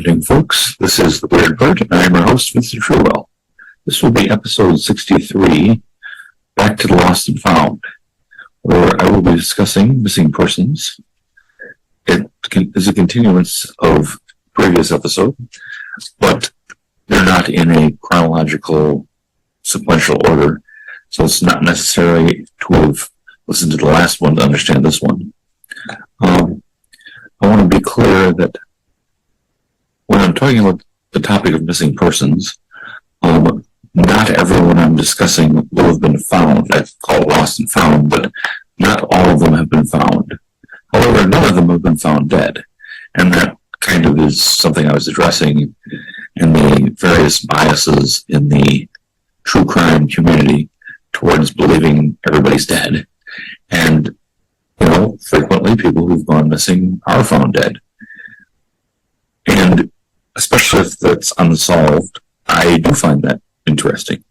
evening, folks. This is The Weird Part, and I am your host, Vincent Truwell. This will be episode 63, Back to the Lost and Found, where I will be discussing missing persons. It is a continuance of previous episode, but they're not in a chronological sequential order, so it's not necessary to have listened to the last one to understand this one. I want to be clear that when I'm talking about the topic of missing persons, not everyone I'm discussing will have been found. I call it lost and found, but not all of them have been found. However, none of them have been found dead. And that kind of is something I was addressing in the various biases in the true crime community towards believing everybody's dead. And, frequently people who've gone missing are found dead. And especially if that's unsolved, I do find that interesting.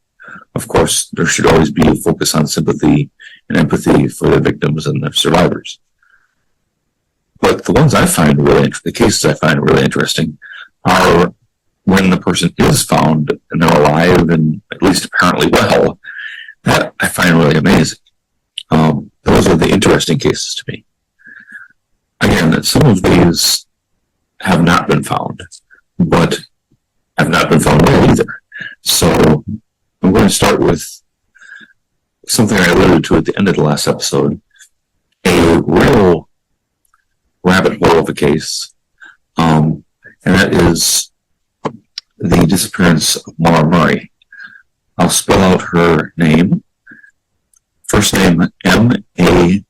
Of course, there should always be a focus on sympathy and empathy for the victims and the survivors. But the ones the cases I find really interesting are when the person is found and they're alive and at least apparently well. That I find really amazing. Those are the interesting cases to me. Again, some of these have not been found, but have not been found well either. So I'm going to start with something I alluded to at the end of the last episode, a real rabbit hole of a case, and that is the disappearance of Maura Murray. I'll spell out her name. First name M-A-U-R-A,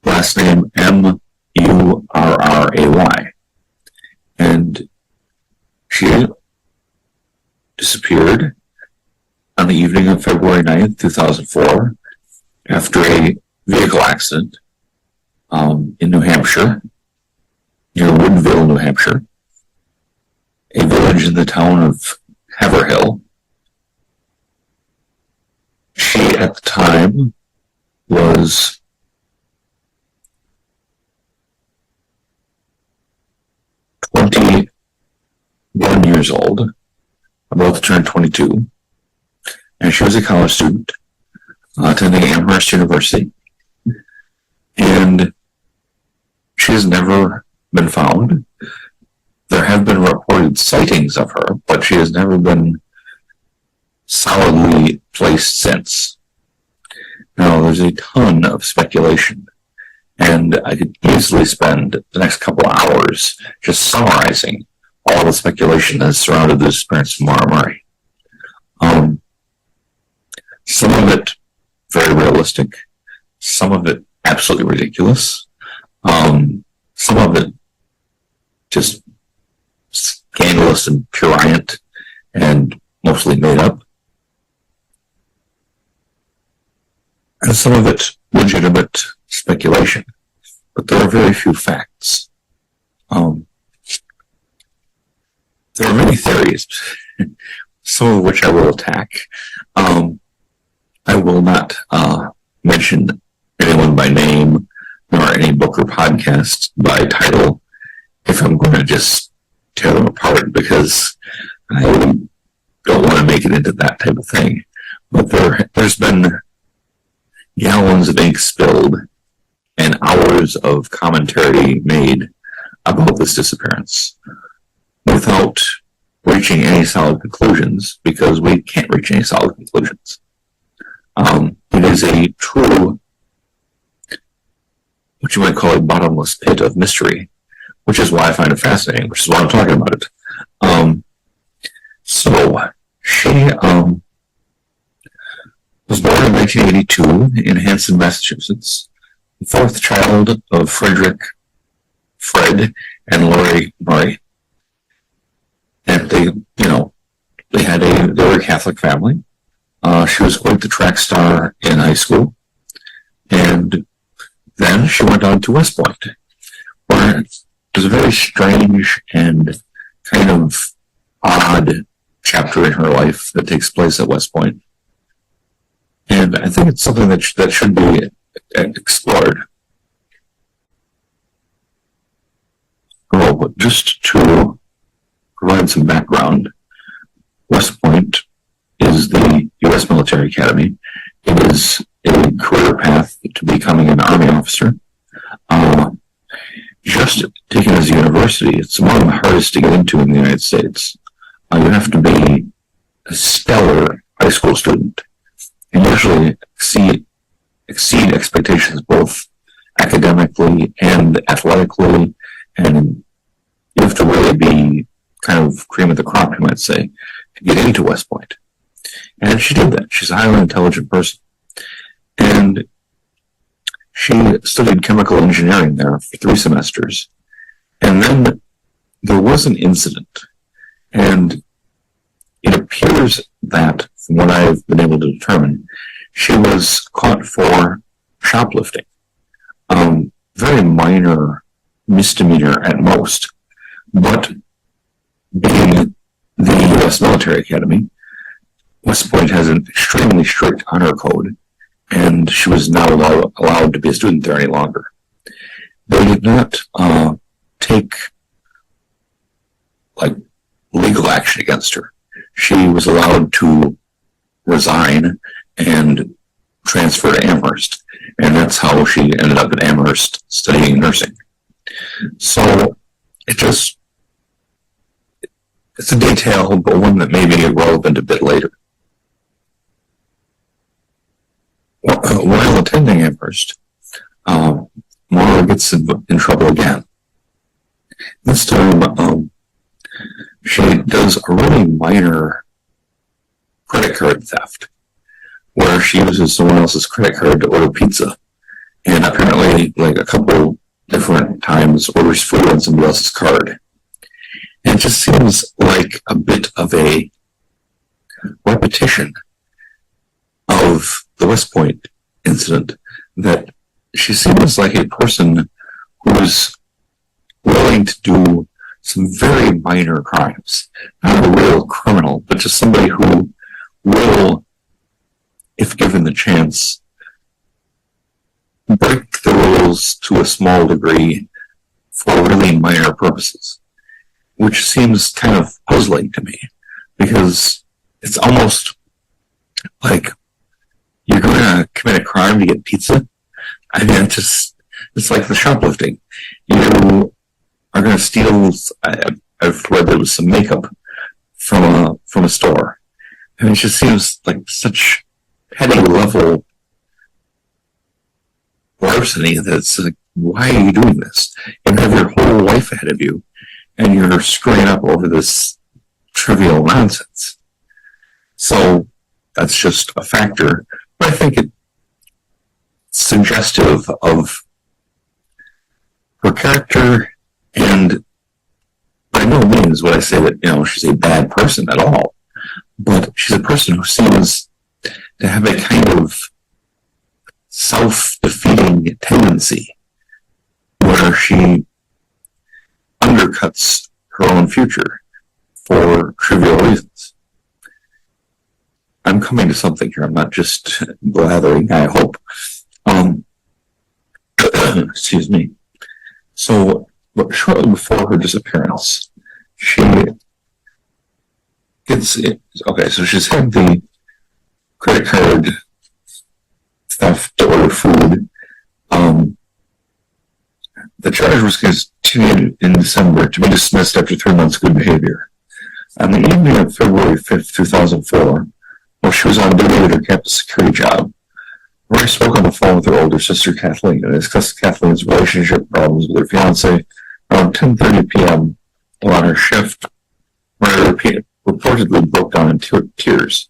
last name M-U-R-R-A-Y. And she disappeared on the evening of February 9th, 2004, after a vehicle accident in New Hampshire, near Woodville, New Hampshire, a village in the town of Haverhill. She, at the time, was 21 years old, about to turn 22, and she was a college student attending Amherst University, and she has never been found. There have been reported sightings of her, but she has never been solidly placed since. Now, there's a ton of speculation, and I could easily spend the next couple of hours just summarizing all the speculation that has surrounded the disappearance of Maura Murray. Some of it very realistic, some of it absolutely ridiculous, some of it just scandalous and prurient and mostly made up, and some of it legitimate speculation. But there are very few facts. There are many theories, some of which I will attack. I will not mention anyone by name, nor any book or podcast by title, if I'm going to just tear them apart, because I don't want to make it into that type of thing. But there's been gallons of ink spilled and hours of commentary made about this disappearance without reaching any solid conclusions, because we can't reach any solid conclusions. It is a true, what you might call a bottomless pit of mystery, which is why I find it fascinating, which is why I'm talking about it. So she was born in 1982 in Hanson, Massachusetts, the fourth child of Fred, and Lori Murray. And they were a Catholic family. She was quite the track star in high school. And then she went on to West Point, where it was a very strange and kind of odd chapter in her life that takes place at West Point. And I think it's something that should be explored. So just to provide some background, West Point is the U.S. Military Academy. It is a career path to becoming an Army officer. Just taken as a university, it's among the hardest to get into in the United States. You have to be a stellar high school student and usually exceed expectations both academically and athletically, and you have to really be kind of cream of the crop, you might say, to get into West Point. And she did that. She's a highly intelligent person. And she studied chemical engineering there for 3 semesters. And then there was an incident. And it appears that, from what I've been able to determine, she was caught for shoplifting. Very minor misdemeanor at most. But being the U.S. Military Academy, West Point has an extremely strict honor code, and she was not allowed to be a student there any longer. They did not take legal action against her. She was allowed to resign and transfer to Amherst, and that's how she ended up at Amherst studying nursing. So it's a detail, but one that may be relevant a bit later. While attending Amherst, Maura gets in trouble again. This time, she does a really minor credit card theft, where she uses someone else's credit card to order pizza, and apparently, a couple different times, orders food on somebody else's card. And it just seems like a bit of a repetition of the West Point incident, that she seems like a person who's willing to do some very minor crimes. Not a real criminal, but just somebody who will, if given the chance, break the rules to a small degree for really minor purposes, which seems kind of puzzling to me, because it's almost like you're going to commit a crime to get pizza. I mean, it's like the shoplifting. You are going to steal, I've read there was some makeup from a store. I mean, it just seems like such petty level larceny that it's like, why are you doing this? You have your whole life ahead of you, and you're screwing up over this trivial nonsense. So that's just a factor, but I think it's suggestive of her character, and by no means would I say that, she's a bad person at all, but she's a person who seems to have a kind of self-defeating tendency where she undercuts her own future for trivial reasons. I'm coming to something here. I'm not just blathering, I hope. Excuse me. So, shortly before her disappearance, she gets it. Okay, so she's had the credit card theft to order food. The charge was continued in December to be dismissed after 3 months of good behavior. On the evening of February 5th, 2004, while she was on duty at her campus security job, Roy spoke on the phone with her older sister Kathleen and discussed Kathleen's relationship problems with her fiancé around 10:30 p.m. while on her shift, where her reportedly broke down in tears.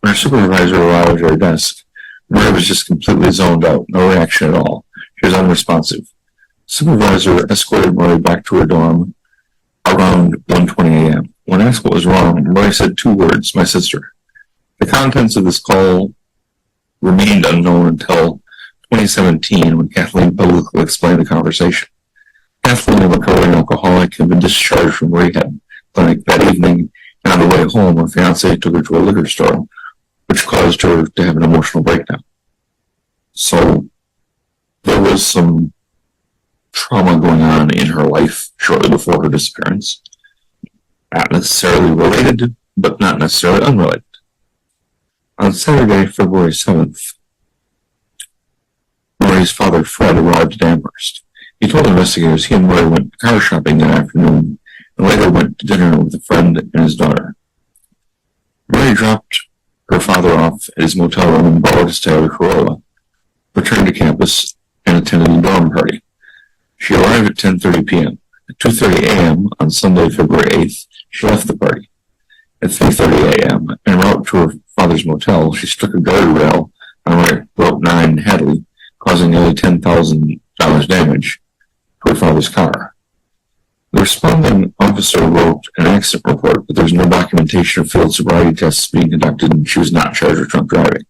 When her supervisor arrived at her desk, Roy was just completely zoned out, no reaction at all. She was unresponsive. Supervisor escorted Roy back to her dorm around 1:20 a.m. When asked what was wrong, Roy said 2 words, "My sister." The contents of this call remained unknown until 2017, when Kathleen publicly explained the conversation. Kathleen, a recovering alcoholic, had been discharged from rehab clinic that evening, and on the way home, her fiancé took her to a liquor store, which caused her to have an emotional breakdown. So there was some trauma going on in her life shortly before her disappearance. Not necessarily related, but not necessarily unrelated. On Saturday, February 7th, Murray's father, Fred, arrived at Amherst. He told investigators he and Murray went car shopping that afternoon and later went to dinner with a friend and his daughter. Murray dropped her father off at his motel room and borrowed his Toyota Corolla, returned to campus, and attended a dorm party. She arrived at 10:30 p.m. At 2:30 a.m. on Sunday, February 8th, she left the party. At 3:30 a.m., en route to her father's motel, she struck a guardrail on Route 9 in Hadley, causing nearly $10,000 damage to her father's car. The responding officer wrote an accident report, but there was no documentation of field sobriety tests being conducted, and she was not charged with drunk driving.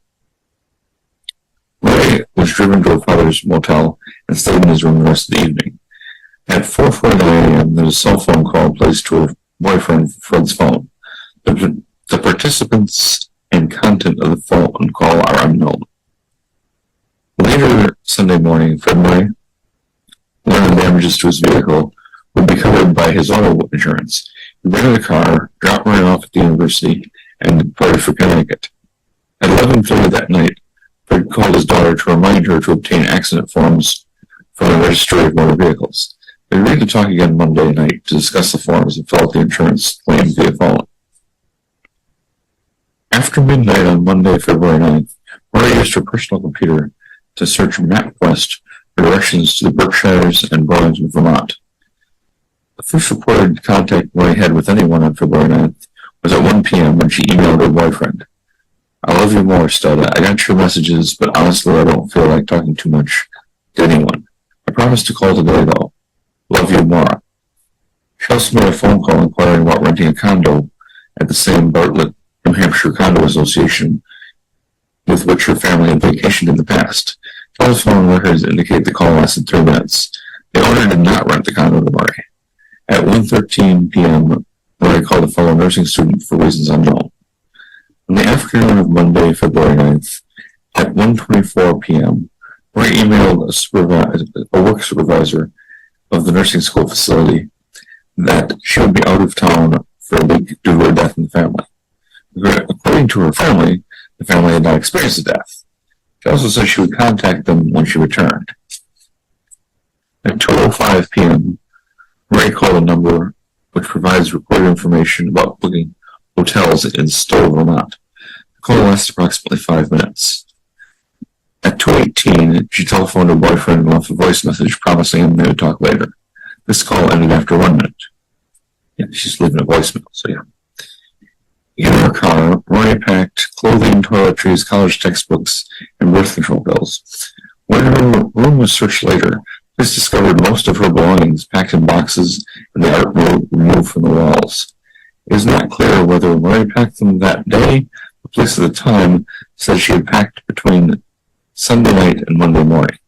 Murray was driven to her father's motel and stayed in his room the rest of the evening. At 4:49 a.m., there was a cell phone call placed to her boyfriend Fred's phone. The participants and content of the phone call are unknown. Later Sunday morning, Fred Murray learned the damages to his vehicle would be covered by his auto insurance. He rented a car, dropped Murray off at the university, and departed for Connecticut. At 11:30 that night, Fred called his daughter to remind her to obtain accident forms from the Registry of Motor Vehicles. They agreed to talk again Monday night to discuss the forms and fill out the insurance claim via phone. After midnight on Monday, February 9th, Murray used her personal computer to search MapQuest for directions to the Berkshires and Burlington, Vermont. The first reported contact Murray had with anyone on February 9th was at 1 p.m. when she emailed her boyfriend. "I love you more, Stud. I got your messages, but honestly I don't feel like talking too much to anyone. I promise to call today, though. Love you more." She also made a phone call inquiring about renting a condo at the same Bartlett, New Hampshire Condo Association with which her family had vacationed in the past. Telephone records indicate the call lasted 3 minutes. The owner did not rent the condo to Murray. At 1:13 p.m., Murray called a fellow nursing student for reasons unknown. On the afternoon of Monday, February 9th, at 1:24 p.m., Murray emailed a work supervisor of the nursing school facility that she would be out of town for a week due to her death in the family. According to her family, the family had not experienced a death. She also said she would contact them when she returned. At 2:05 p.m., Murray called a number which provides recorded information about booking hotels in Stowe, Vermont. The call lasted approximately 5 minutes. At 2:18, she telephoned her boyfriend and left a voice message promising him they would talk later. This call ended after 1 minute. Yeah, she's leaving a voicemail, so yeah. In her car, Murray packed clothing, toiletries, college textbooks, and birth control pills. When her room was searched later, police discovered most of her belongings packed in boxes and the art removed from the walls. It is not clear whether Murray packed them that day. The police at the time said she had packed between Sunday night and Monday morning.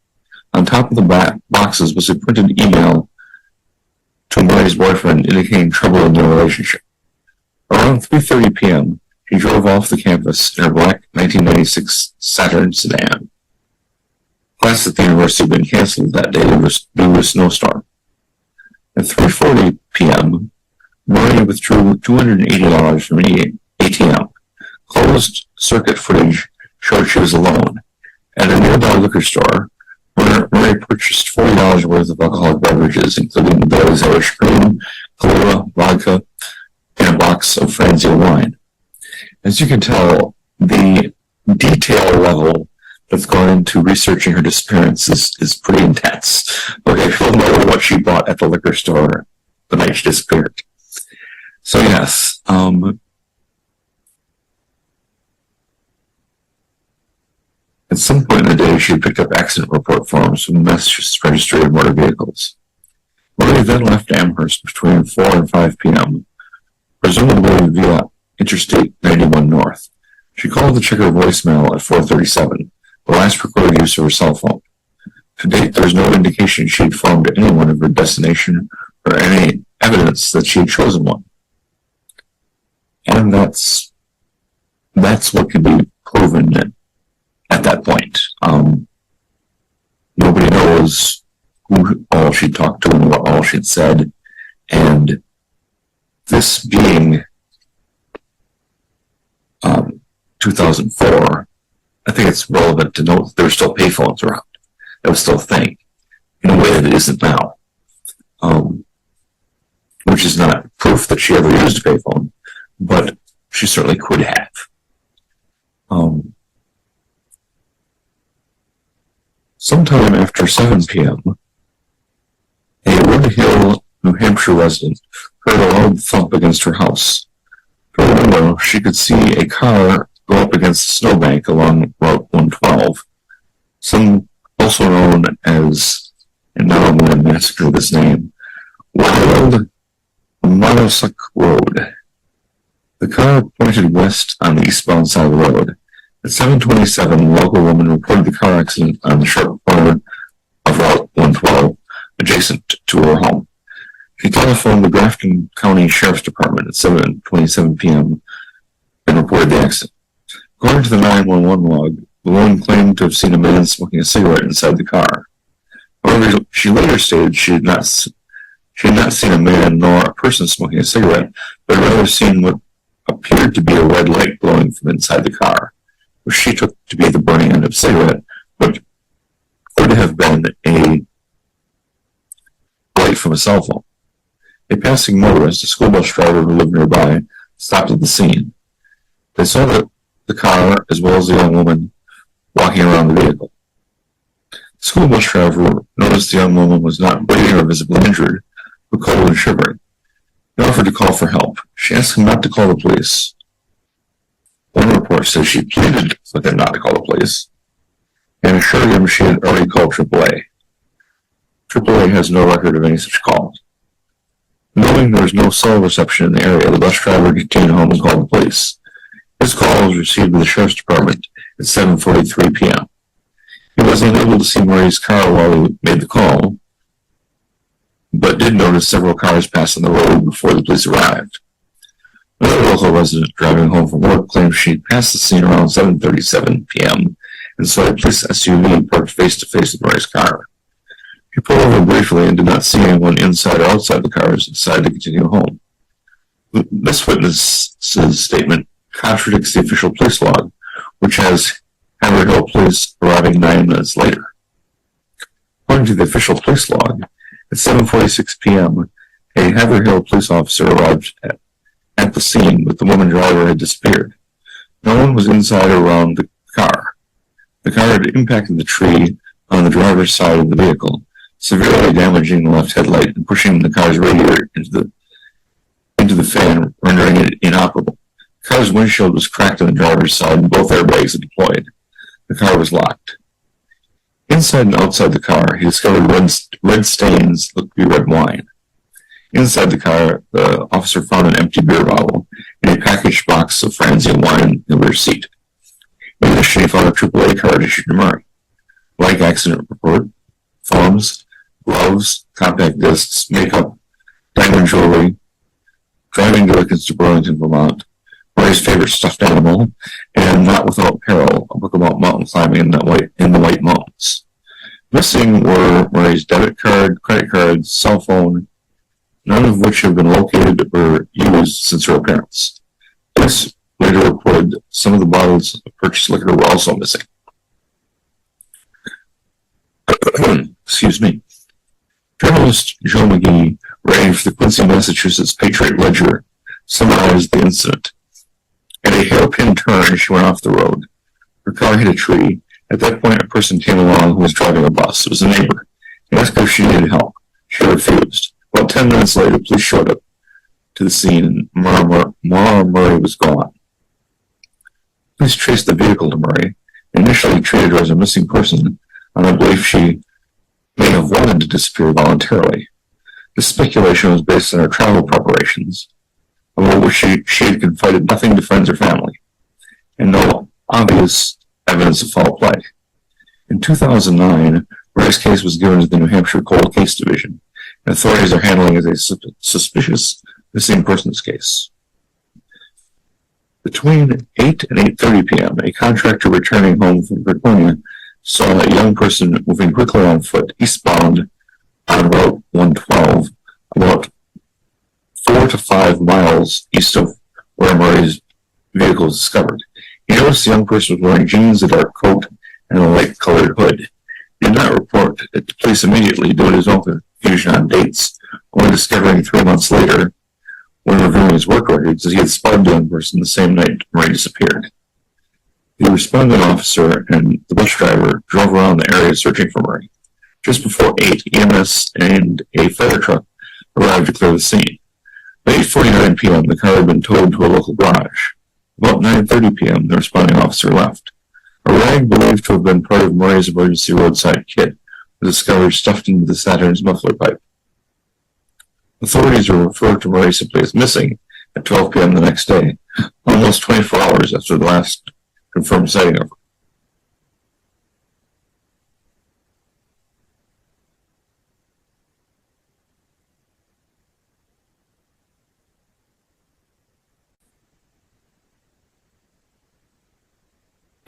On top of the boxes was a printed email to Murray's boyfriend indicating trouble in their relationship. Around 3:30 p.m., she drove off the campus in her black 1996 Saturn sedan. Class at the university had been canceled that day due to a snowstorm. At 3:40 p.m., Murray withdrew $280 from an ATM. Closed circuit footage showed she was alone. At a nearby liquor store, Murray purchased $40 worth of alcoholic beverages, including Bailey's Irish Cream, Kahlua, vodka, and a box of Franzia wine. As you can tell, the detail level that's gone into researching her disappearance is pretty intense. Okay, she'll know what she bought at the liquor store the night she disappeared. So yes, at some point in the day, she had picked up accident report forms from the Massachusetts Registry of Motor Vehicles. Murray then left Amherst between 4 and 5 p.m., presumably via Interstate 91 North. She called to check her voicemail at 4:37, the last recorded use of her cell phone. To date, there is no indication she had informed anyone of her destination or any evidence that she had chosen one. And that's what can be proven at that point. Nobody knows who or all she'd talked to and what all she'd said. And this being 2004, I think it's relevant to note that there were still payphones around. That was still a thing in a way that it isn't now, which is not proof that she ever used a payphone, but she certainly could have. Sometime after 7 p.m., a Wood Hill, New Hampshire resident heard a loud thump against her house. Through the window, she could see a car go up against the snowbank along Route 112, some also known as, and now I'm going to massacre this name, Wild Monosuck Road. The car pointed west on the eastbound side of the road. At 7:27, a local woman reported the car accident on the sharp corner of Route 112, adjacent to her home. She telephoned the Grafton County Sheriff's Department at 7:27 p.m. and reported the accident. According to the 911 log, the woman claimed to have seen a man smoking a cigarette inside the car. However, she later stated she had not seen a man nor a person smoking a cigarette, but rather seen what appeared to be a red light glowing from inside the car, which she took to be the burning end of a cigarette, but could have been a light from a cell phone. A passing motorist, a school bus driver who lived nearby, stopped at the scene. They saw the car as well as the young woman walking around the vehicle. The school bus driver noticed the young woman was not bleeding or visibly injured, but cold and shivering. He offered to call for help. She asked him not to call the police. One report says she pleaded with him not to call the police and assured him she had already called AAA. AAA has no record of any such calls. Knowing there was no cell reception in the area, the bus driver continued home and called the police. His call was received by the Sheriff's Department at 7:43 p.m. He was unable to see Murray's car while he made the call, but did notice several cars passing the road before the police arrived. Another local resident driving home from work claimed she passed the scene around 7:37 p.m. and saw a police SUV parked face-to-face with Murray's car. He pulled over briefly and did not see anyone inside or outside the cars and decided to continue home. This witness's statement contradicts the official police log, which has Haverhill police arriving 9 minutes later. According to the official police log, at 7:46 p.m., a Haverhill police officer arrived at the scene, but the woman driver had disappeared. No one was inside or around the car. The car had impacted the tree on the driver's side of the vehicle, severely damaging the left headlight and pushing the car's radiator into the fan, rendering it inoperable. The car's windshield was cracked on the driver's side and both airbags had deployed. The car was locked. Inside and outside the car, he discovered red stains that looked to be red wine. Inside the car, the officer found an empty beer bottle and a packaged box of Franzia wine in the rear seat. In addition, he found a AAA card issued to Murray. Like accident report, forms, gloves, compact discs, makeup, diamond jewelry, driving directions to Burlington, Vermont, Murray's favorite stuffed animal, and Not Without Peril, a book about mountain climbing in the White Mountains. Missing were Murray's debit card, credit card, cell phone, none of which have been located or used since her appearance. Police later reported some of the bottles of purchased liquor were also missing. Excuse me. Journalist Joe McGee, writing for the Quincy, Massachusetts Patriot Ledger, summarized the incident. At a hairpin turn, she went off the road. Her car hit a tree. At that point, a person came along who was driving a bus. It was a neighbor. He asked her if she needed help. She refused. About 10 minutes later, police showed up to the scene and Maura Murray was gone. Police traced the vehicle to Murray, initially treated her as a missing person on the belief she may have wanted to disappear voluntarily. This speculation was based on her travel preparations, about which she had confided nothing to friends or family, and no obvious evidence of foul play. In 2009, Murray's case was given to the New Hampshire Cold Case Division, and authorities are handling it as a suspicious missing persons case. Between 8 and 8:30 p.m., a contractor returning home from Virginia saw a young person moving quickly on foot eastbound on Route 112, about 4 to 5 miles east of where Murray's vehicle was discovered. He noticed the young person was wearing jeans, a dark coat, and a light-colored hood. He did not report it to police immediately due to his own confusion on dates, only discovering 3 months later, when reviewing his work records, that he had spotted the young person the same night Murray disappeared. The responding officer and the bus driver drove around the area searching for Murray. Just before 8, EMS and a fire truck arrived to clear the scene. By 8:49 p.m., the car had been towed to a local garage. About 9:30 p.m., the responding officer left. A rag believed to have been part of Murray's emergency roadside kit was discovered stuffed into the Saturn's muffler pipe. Authorities referred to Murray simply as missing at 12 p.m. the next day, almost 24 hours after the last confirmed sighting of her.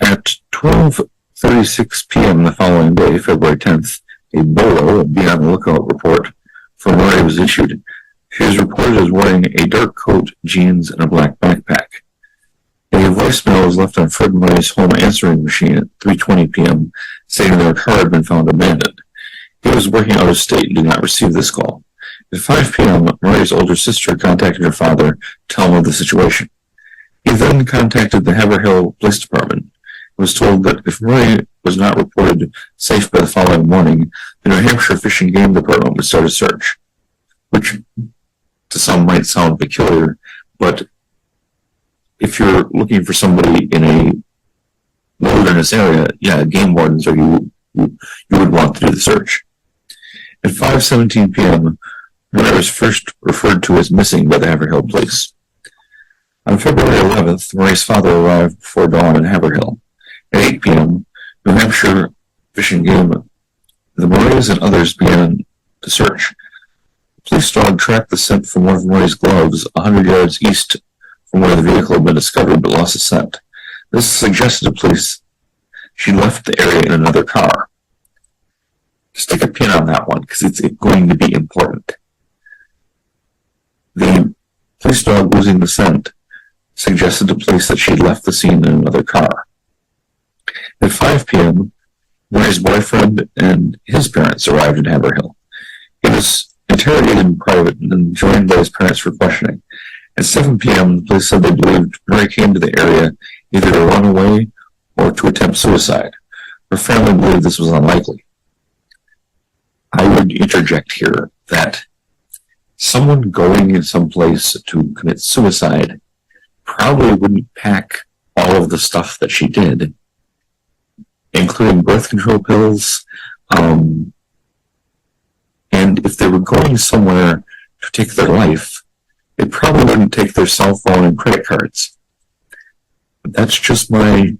At 12:36 p.m. the following day, February 10th, a BOLO, a Be on the Lookout report, for Murray was issued. She was reported as wearing a dark coat, jeans, and a black backpack. A voicemail was left on Fred Murray's home answering machine at 3:20 p.m., stating that her car had been found abandoned. He was working out of state and did not receive this call. At 5 p.m., Murray's older sister contacted her father to tell him of the situation. He then contacted the Haverhill Police Department and was told that if Murray was not reported safe by the following morning, the New Hampshire Fish and Game Department would start a search, which to some might sound peculiar, but if you're looking for somebody in a wilderness area, yeah, game wardens or you would want to do the search. At 5:17 p.m., Murray was first referred to as missing by the Haverhill police. On February 11th, Murray's father arrived before dawn in Haverhill. At 8 p.m., New Hampshire Fish and Game, the Murrays and others began the search. The police dog tracked the scent from one of Murray's gloves 100 yards east from where the vehicle had been discovered but lost the scent. This suggested to police she left the area in another car. Stick a pin on that one because it's going to be important. The police dog losing the scent suggested to police that she had left the scene in another car. At 5 p.m., Murray's boyfriend and his parents arrived in Haverhill. He was interrogated in private and then joined by his parents for questioning. At 7 p.m., the police said they believed Murray came to the area either to run away or to attempt suicide. Her family believed this was unlikely. I would interject here that someone going in some place to commit suicide probably wouldn't pack all of the stuff that she did, including birth control pills, and if they were going somewhere to take their life, they probably wouldn't take their cell phone and credit cards. That's just my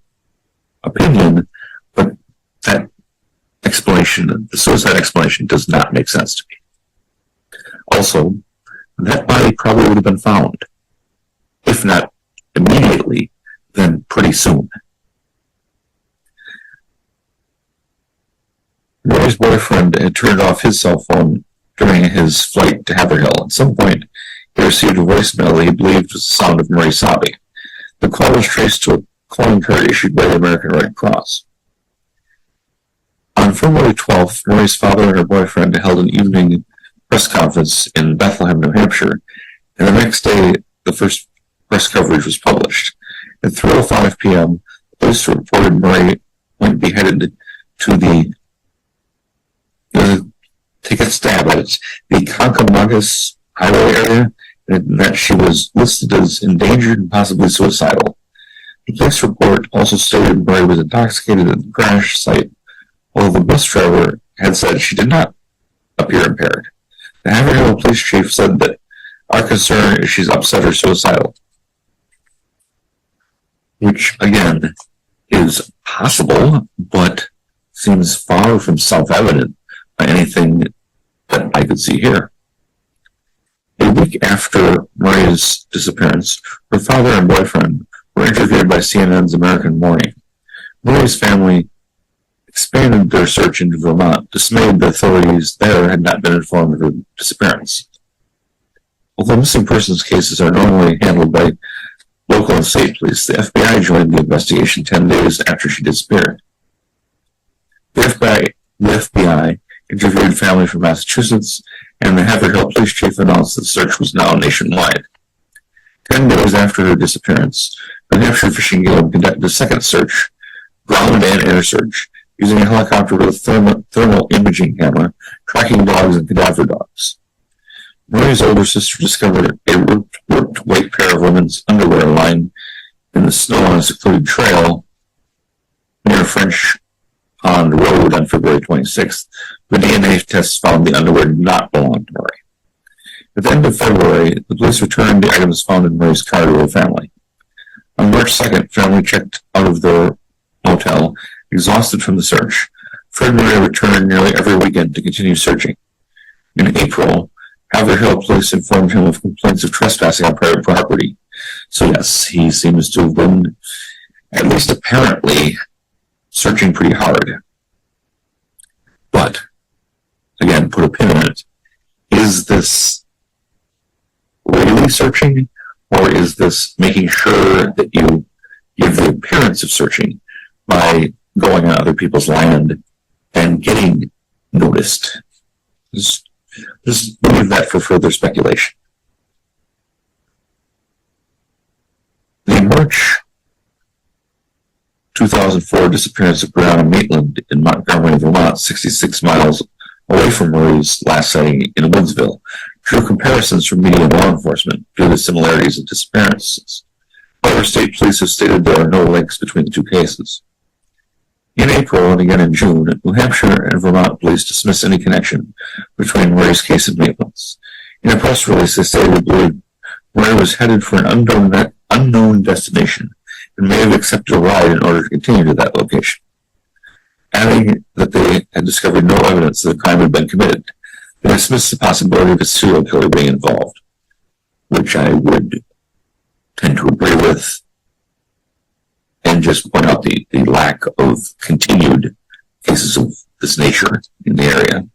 opinion, but that explanation, the suicide explanation, does not make sense to me. Also, that body probably would have been found, if not immediately, then pretty soon. Murray's boyfriend had turned off his cell phone during his flight to Haverhill. At some point, he received a voicemail that he believed was the sound of Murray sobbing. The call was traced to a calling card issued by the American Red Cross. On February 12th, Murray's father and her boyfriend held an evening press conference in Bethlehem, New Hampshire, and the next day, the first press coverage was published. At 3:05 p.m., police reported Murray might be headed to the take a stab at it, the Concomagus Highway area, and that she was listed as endangered and possibly suicidal. The police report also stated Murray was intoxicated at the crash site, although the bus driver had said she did not appear impaired. The Haverhill police chief said that our concern is she's upset or suicidal, which, again, is possible, but seems far from self-evident by anything that I could see here. A week after Murray's disappearance, her father and boyfriend were interviewed by CNN's American Morning. Murray's family expanded their search into Vermont, dismayed the authorities there had not been informed of her disappearance. Although missing persons cases are normally handled by local and state police, the FBI joined the investigation 10 days after she disappeared. The FBI interviewed family from Massachusetts, and the Haverhill police chief announced that the search was now nationwide. 10 days after her disappearance, New Hampshire Fish and Game conducted a second search, ground and air search, using a helicopter with a thermal imaging camera, tracking dogs and cadaver dogs. Murray's older sister discovered a ripped white pair of women's underwear lying in the snow on a secluded trail near French Pond Road on February 26th. The DNA tests found the underwear did not belong to Murray. At the end of February, the police returned the items found in Murray's car to her family. On March 2nd, family checked out of their motel, exhausted from the search. Fred Murray returned nearly every weekend to continue searching. In April, Haverhill police informed him of complaints of trespassing on private property. So yes, he seems to have been, at least apparently, searching pretty hard. But, again, put a pin in it. Is this really searching, or is this making sure that you give the appearance of searching by going on other people's land and getting noticed? Just leave that for further speculation. The March 2004 disappearance of Brianna Maitland in Montgomery, Vermont, 66 miles away from Murray's last sighting in Woodsville, drew comparisons from media and law enforcement due to similarities of disappearances. However, state police have stated there are no links between the two cases. In April and again in June, New Hampshire and Vermont police dismissed any connection between Murray's case and Maitland's. In a press release, they stated they believed Murray was headed for an unknown destination and may have accepted a ride in order to continue to that location. Adding that they had discovered no evidence that a crime had been committed, they dismissed the possibility of a serial killer being involved, which I would tend to agree with, and just point out the lack of continued cases of this nature in the area.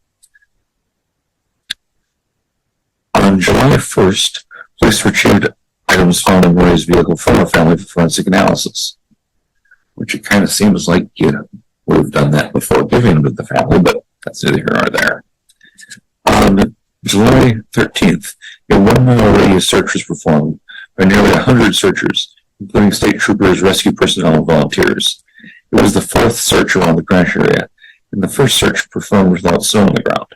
On July 1st, police retrieved items found in Murray's vehicle from a family for forensic analysis, which it kind of seems like you would have done that before giving them to the family, but that's neither here nor there. On July 13th, a 1 mile radius search was performed by nearly 100 searchers, including state troopers, rescue personnel, and volunteers. It was the fourth search around the crash area, and the first search performed without snow on the ground.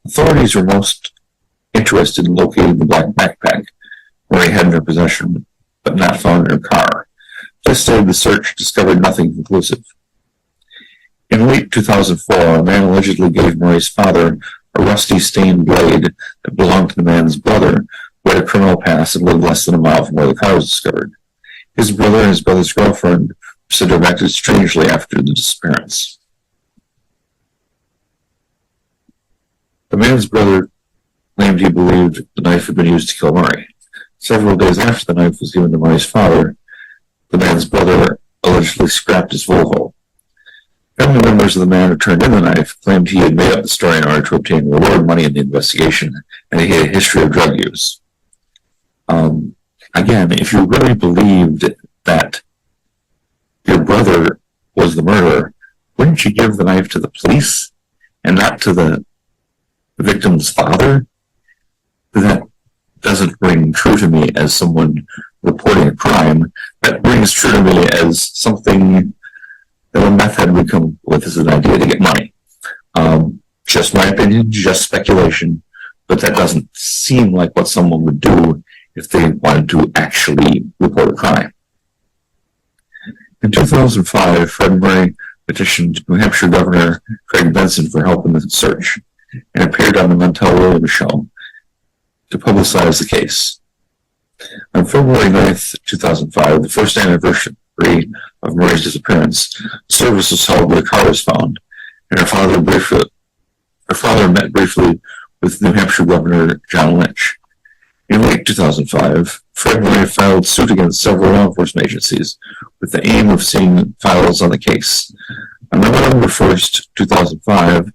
Authorities were most interested in locating the black backpack Murray had in her possession, but not found in her car. Police said the search discovered nothing conclusive. In late 2004, a man allegedly gave Murray's father a rusty stained blade that belonged to the man's brother, who had a criminal past and lived less than a mile from where the car was discovered. His brother and his brother's girlfriend were said to have acted strangely after the disappearance. The man's brother claimed he believed the knife had been used to kill Murray. Several days after the knife was given to Murray's father, the man's brother allegedly scrapped his Volvo. Family members of the man who turned in the knife claimed he had made up the story in order to obtain reward money in the investigation, and he had a history of drug use. Again, if you really believed that your brother was the murderer, wouldn't you give the knife to the police and not to the victim's father? That doesn't ring true to me as someone reporting a crime. That rings true to me as something that a meth head would come with as an idea to get money. Just my opinion, just speculation, but that doesn't seem like what someone would do if they wanted to actually report a crime. In 2005, Fred Murray petitioned New Hampshire Governor Craig Benson for help in the search and appeared on the Montel Williams show to publicize the case. On February 9th, 2005, the first anniversary of Murray's disappearance, the service was held where the car was found, and her father met briefly with New Hampshire Governor John Lynch. In late 2005, Fred Murray filed suit against several law enforcement agencies with the aim of seeing files on the case. On November 1st, 2005,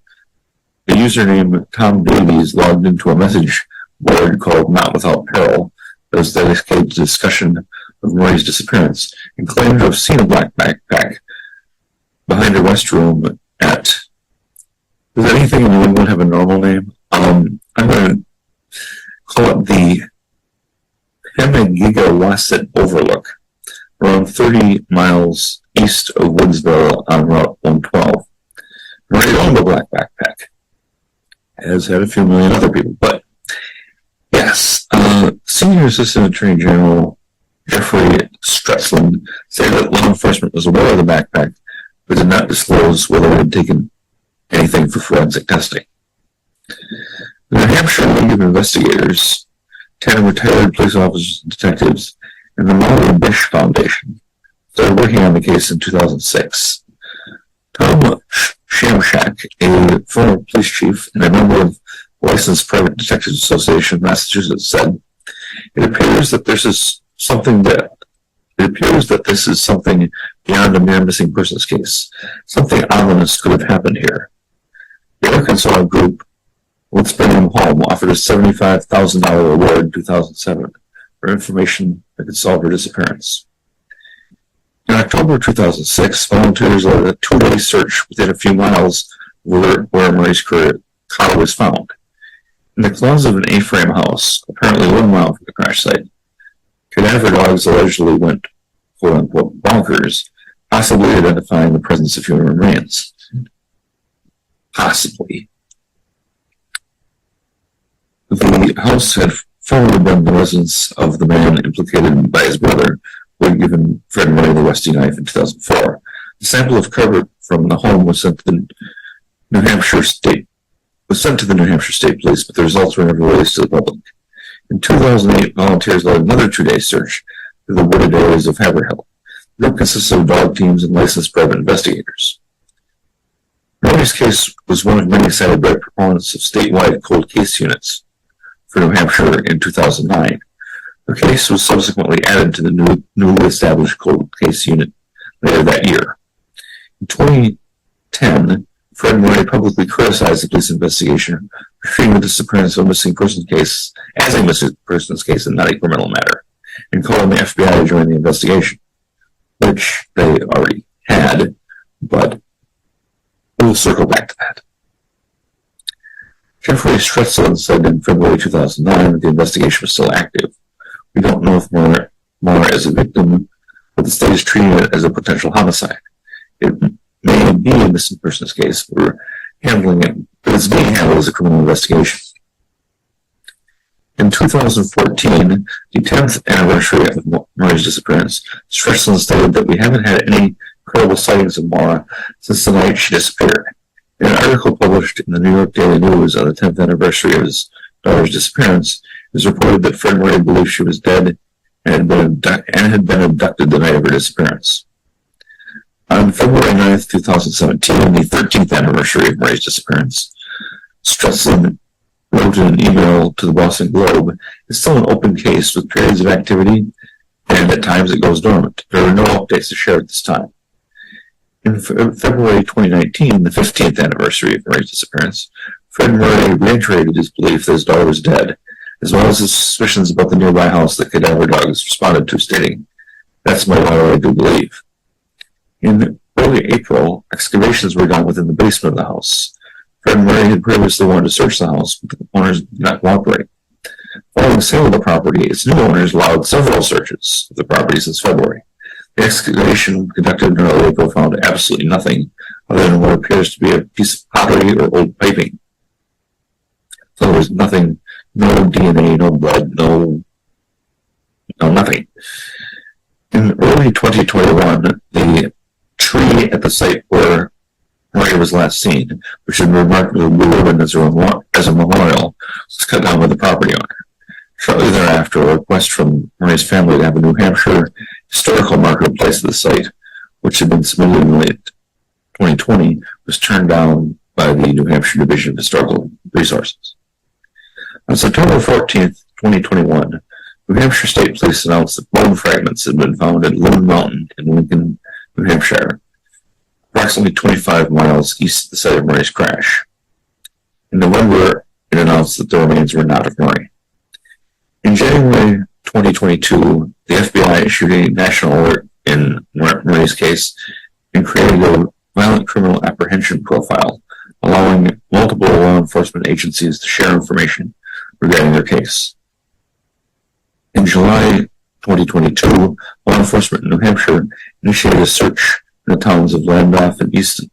the username Tom Davies logged into a message board called Not Without Peril that was dedicated to discussion of Murray's disappearance and claimed to have seen a black backpack behind a restroom at... Does anything in New England have a normal name? I'm going to call it the Pemigewasset Overlook, around 30 miles east of Woodsville on Route 112. Murray owned a black backpack, as had a few million other people, but yes, Senior Assistant Attorney General Jeffrey Stretzland said that law enforcement was aware of the backpack, but did not disclose whether it had taken anything for forensic testing. The New Hampshire League of Investigators, 10 retired police officers and detectives, and the Marvin Bish Foundation started working on the case in 2006. Tom Shamshak, a former police chief and a member of the Licensed Private Detectives Association of Massachusetts, said, It appears that this is something beyond a mere missing persons case. Something ominous could have happened here. The Arkansas group, Let's Bring Him Home, offered a $75,000 award in 2007 for information that could solve her disappearance. In October 2006, volunteers led a two-day search within a few miles where Murray's car was found. In the closet of an A-frame house, apparently 1 mile from the crash site, cadaver dogs allegedly went, quote-unquote, bonkers, possibly identifying the presence of human remains. Possibly. The house had formerly been the residence of the man implicated by his brother, who had given Fred Murray the rusty knife in 2004. A sample of cover from the home was sent to the New Hampshire State Police, but the results were never released to the public. In 2008, volunteers led another two-day search through the wooded areas of Haverhill. The group consisted of dog teams and licensed private investigators. Murray's case was one of many cited by proponents of statewide cold case units for New Hampshire in 2009. The case was subsequently added to the newly established cold case unit later that year. In 2010, Fred Murray publicly criticized the police investigation for treating the disappearance of a missing persons case as a missing persons case and not a criminal matter, and calling the FBI to join the investigation, which they already had, but we'll circle back to that. Jeffrey Stretzland said in February 2009 that the investigation was still active. We don't know if Mara is a victim, but the state is treating it as a potential homicide. It may be a missing persons case. We're handling it, but it's being handled as a criminal investigation. In 2014, the 10th anniversary of Mara's disappearance, Stretzland stated that we haven't had any credible sightings of Mara since the night she disappeared. In an article published in the New York Daily News on the 10th anniversary of his daughter's disappearance, it was reported that Fred Murray believed she was dead and had been abducted the night of her disappearance. On February 9th, 2017, the 13th anniversary of Murray's disappearance, Stretzland wrote in an email to the Boston Globe, "It's still an open case with periods of activity, and at times it goes dormant. There are no updates to share at this time." In February 2019, the 15th anniversary of Murray's disappearance, Fred Murray reiterated his belief that his daughter was dead, as well as his suspicions about the nearby house that cadaver dogs responded to, stating, "That's my daughter, I do believe." In early April, excavations were done within the basement of the house. Fred Murray had previously wanted to search the house, but the owners did not cooperate. Following the sale of the property, its new owners allowed several searches of the property since February. The excavation conducted in early April found absolutely nothing other than what appears to be a piece of pottery or old piping. So there was nothing, no DNA, no blood, no nothing. In early 2021, the tree at the site where Murray was last seen, which had been marked with a blue ribbon as a memorial, was cut down by the property owner. Shortly thereafter, a request from Murray's family to have a New Hampshire historical marker placed at the site, which had been submitted in late 2020, was turned down by the New Hampshire Division of Historical Resources. On September 14th, 2021, New Hampshire State Police announced that bone fragments had been found at Loon Mountain in Lincoln, New Hampshire, approximately 25 miles east of the site of Murray's crash. In November, it announced that the remains were not of Murray. In January 2022, the FBI issued a national alert in Murray's case and created a violent criminal apprehension profile, allowing multiple law enforcement agencies to share information regarding their case. In July 2022, law enforcement in New Hampshire initiated a search in the towns of Lambeth and Easton.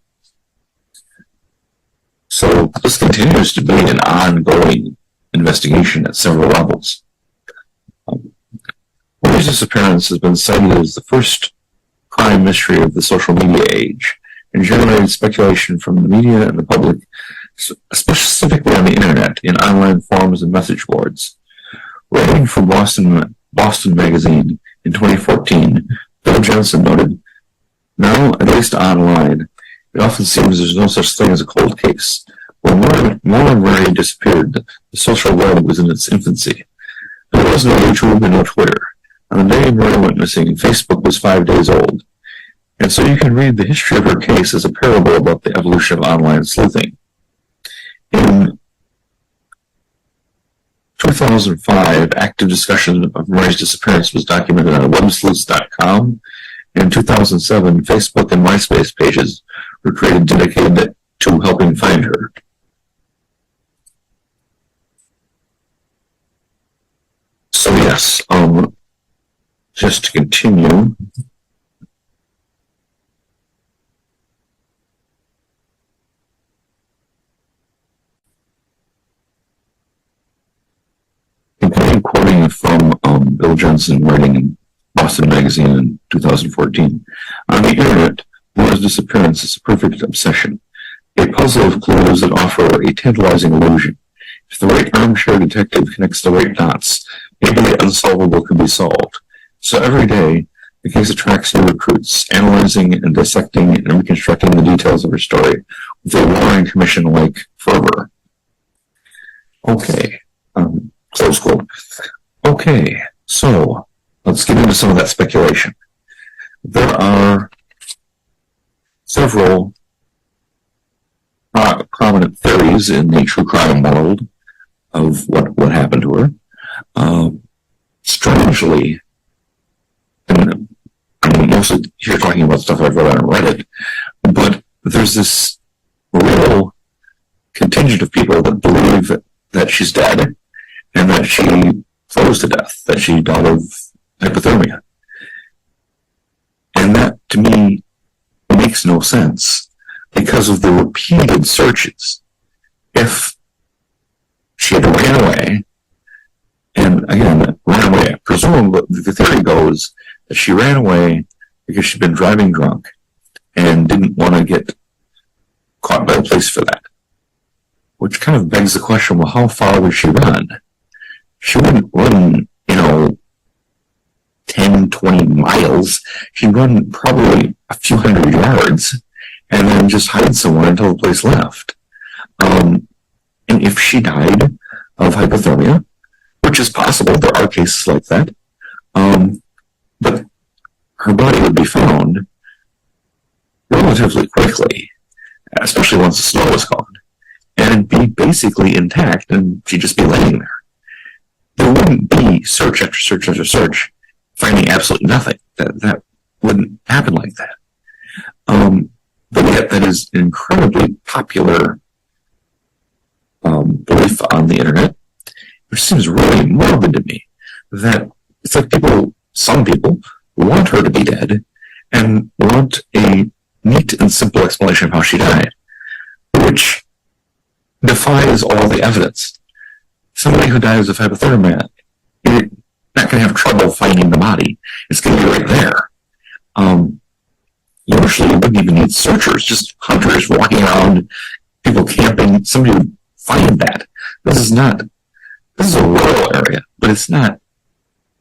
So this continues to be an ongoing investigation at several levels. Murray's disappearance has been cited as the first crime mystery of the social media age and generated speculation from the media and the public, specifically on the internet, in online forums and message boards. Writing for Boston Magazine in 2014, Bill Jensen noted, "Now, at least online, it often seems there's no such thing as a cold case. When Maura Murray disappeared, the social web was in its infancy. There was no YouTube and no Twitter. On the day Murray went missing, Facebook was 5 days old. And so you can read the history of her case as a parable about the evolution of online sleuthing." In 2005, active discussion of Murray's disappearance was documented on websleuths.com. In 2007, Facebook and MySpace pages were created dedicated to helping find her. So yes, just to continue. Quoting from Bill Jensen, writing in Boston Magazine in 2014, "On the internet, Maura's disappearance is a perfect obsession, a puzzle of clues that offer a tantalizing illusion. If the right armchair detective connects the right dots, maybe the unsolvable can be solved. So every day, the case attracts new recruits, analyzing and dissecting and reconstructing the details of her story with a Warren Commission-like fervor." Okay. Close quote. Okay, so let's get into some of that speculation. There are several prominent theories in the true crime world of what happened to her. Strangely, and I'm mostly here talking about stuff I've read on Reddit, but there's this real contingent of people that believe that she's dead, and that she froze to death, that she died of hypothermia. And that, to me, makes no sense because of the repeated searches. If she had ran away, and again, ran away, presumably the theory goes that she ran away because she'd been driving drunk and didn't want to get caught by the police for that. Which kind of begs the question, well, how far would she run? She wouldn't run, 10, 20 miles. She'd run probably a few hundred yards and then just hide somewhere until the police left. And if she died of hypothermia, which is possible, there are cases like that, but her body would be found relatively quickly, especially once the snow was gone, and be basically intact, and she'd just be laying there. There wouldn't be search after search after search, finding absolutely nothing. That wouldn't happen like that. But yet that is an incredibly popular belief on the internet, which seems really morbid to me. That it's like some people want her to be dead and want a neat and simple explanation of how she died, which defies all the evidence. Somebody who dies of hypothermia, you're not going to have trouble finding the body. It's going to be right there. Usually you wouldn't even need searchers, just hunters walking around, people camping. Somebody would find that. This is a rural area, but it's not,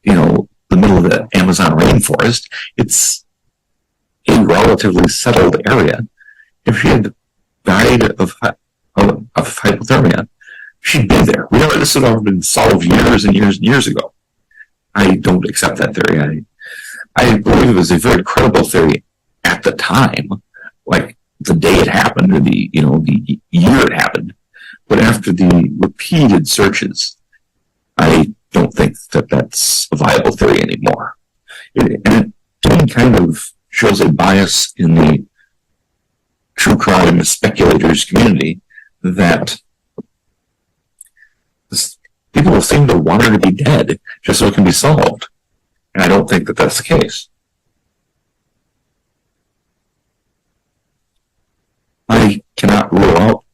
the middle of the Amazon rainforest. It's a relatively settled area. If she had died of hypothermia, she'd be there. This would have been solved years and years and years ago. I don't accept that theory. I believe it was a very credible theory at the time, like the day it happened or the year it happened. But after the repeated searches, I don't think that that's a viable theory anymore. And it kind of shows a bias in the true crime speculators community that people seem to want her to be dead just so it can be solved. And I don't think that that's the case. I cannot rule out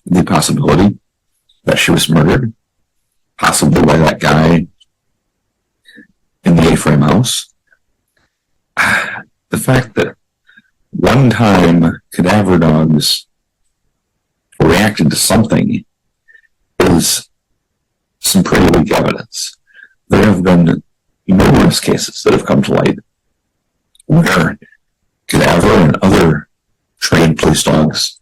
the possibility that she was murdered, possibly by that guy in the A-frame house. The fact that one time cadaver dogs reacted to something is some pretty weak evidence. There have been numerous cases that have come to light where cadaver and other trained police dogs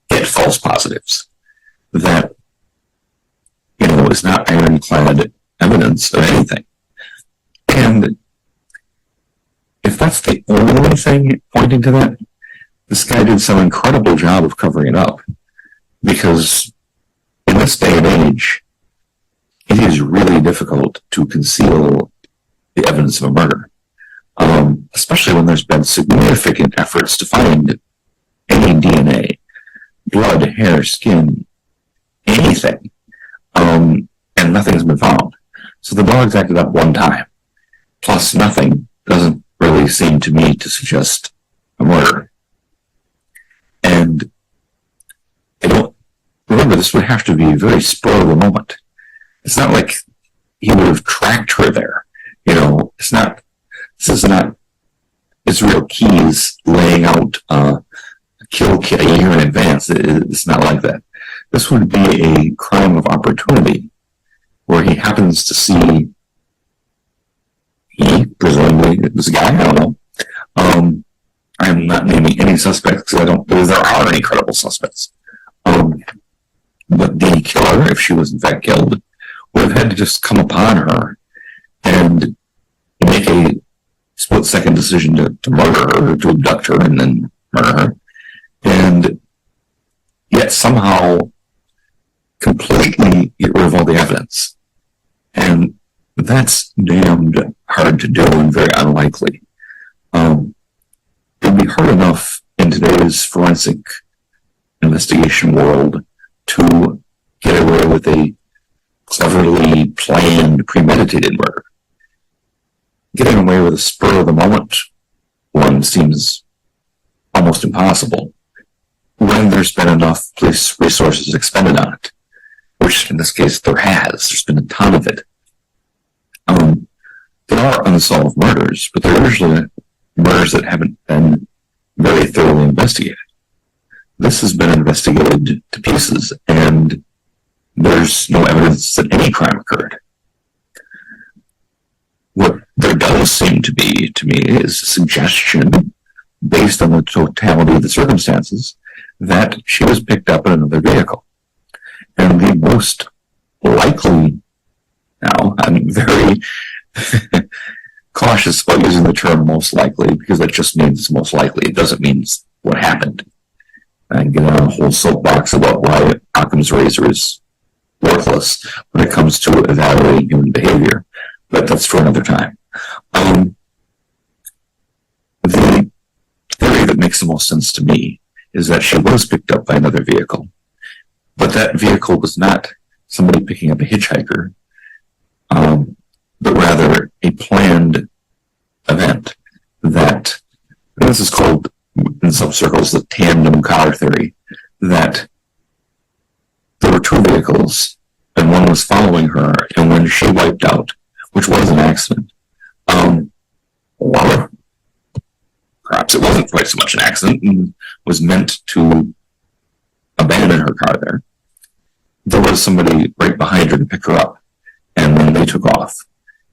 get false positives that, is not ironclad evidence of anything. And if that's the only thing pointing to that, this guy did some incredible job of covering it up. Because in this day and age, it is really difficult to conceal the evidence of a murder. Especially when there's been significant efforts to find any DNA, blood, hair, skin, anything, and nothing's been found. So the dogs acted up one time, plus nothing doesn't really seem to me to suggest a murder. And remember, this would have to be very spur of the moment. It's not like he would have tracked her there. This is not Israel Keys laying out a kill kit a year in advance. It's not like that. This would be a crime of opportunity where he happens to see, presumably it was a guy, I don't know. I'm not naming any suspects because there are any credible suspects. But the killer, if she was in fact killed, would have had to just come upon her and make a split-second decision to murder her, to abduct her, and then murder her. And yet somehow completely get rid of all the evidence. And that's damned hard to do and very unlikely. It would be hard enough in today's forensic investigation world to get away with a cleverly planned, premeditated murder. Getting away with a spur of the moment one seems almost impossible when there's been enough police resources expended on it, which in this case there has. There's been a ton of it. There are unsolved murders, but they're usually murders that haven't been very thoroughly investigated. This has been investigated to pieces, and there's no evidence that any crime occurred. What there does seem to be, to me, is a suggestion, based on the totality of the circumstances, that she was picked up in another vehicle. And the most likely, now, I'm very cautious about using the term most likely, because that just means most likely. It doesn't mean what happened. I can get on a whole soapbox about why Occam's razor is worthless when it comes to evaluating human behavior, but that's for another time. The theory that makes the most sense to me is that she was picked up by another vehicle, but that vehicle was not somebody picking up a hitchhiker, but rather a planned event that, and this is called in some circles the tandem car theory, that there were two vehicles and one was following her, and when she wiped out, which was an accident, or perhaps it wasn't quite so much an accident and was meant to abandon her car there was somebody right behind her to pick her up, and then they took off.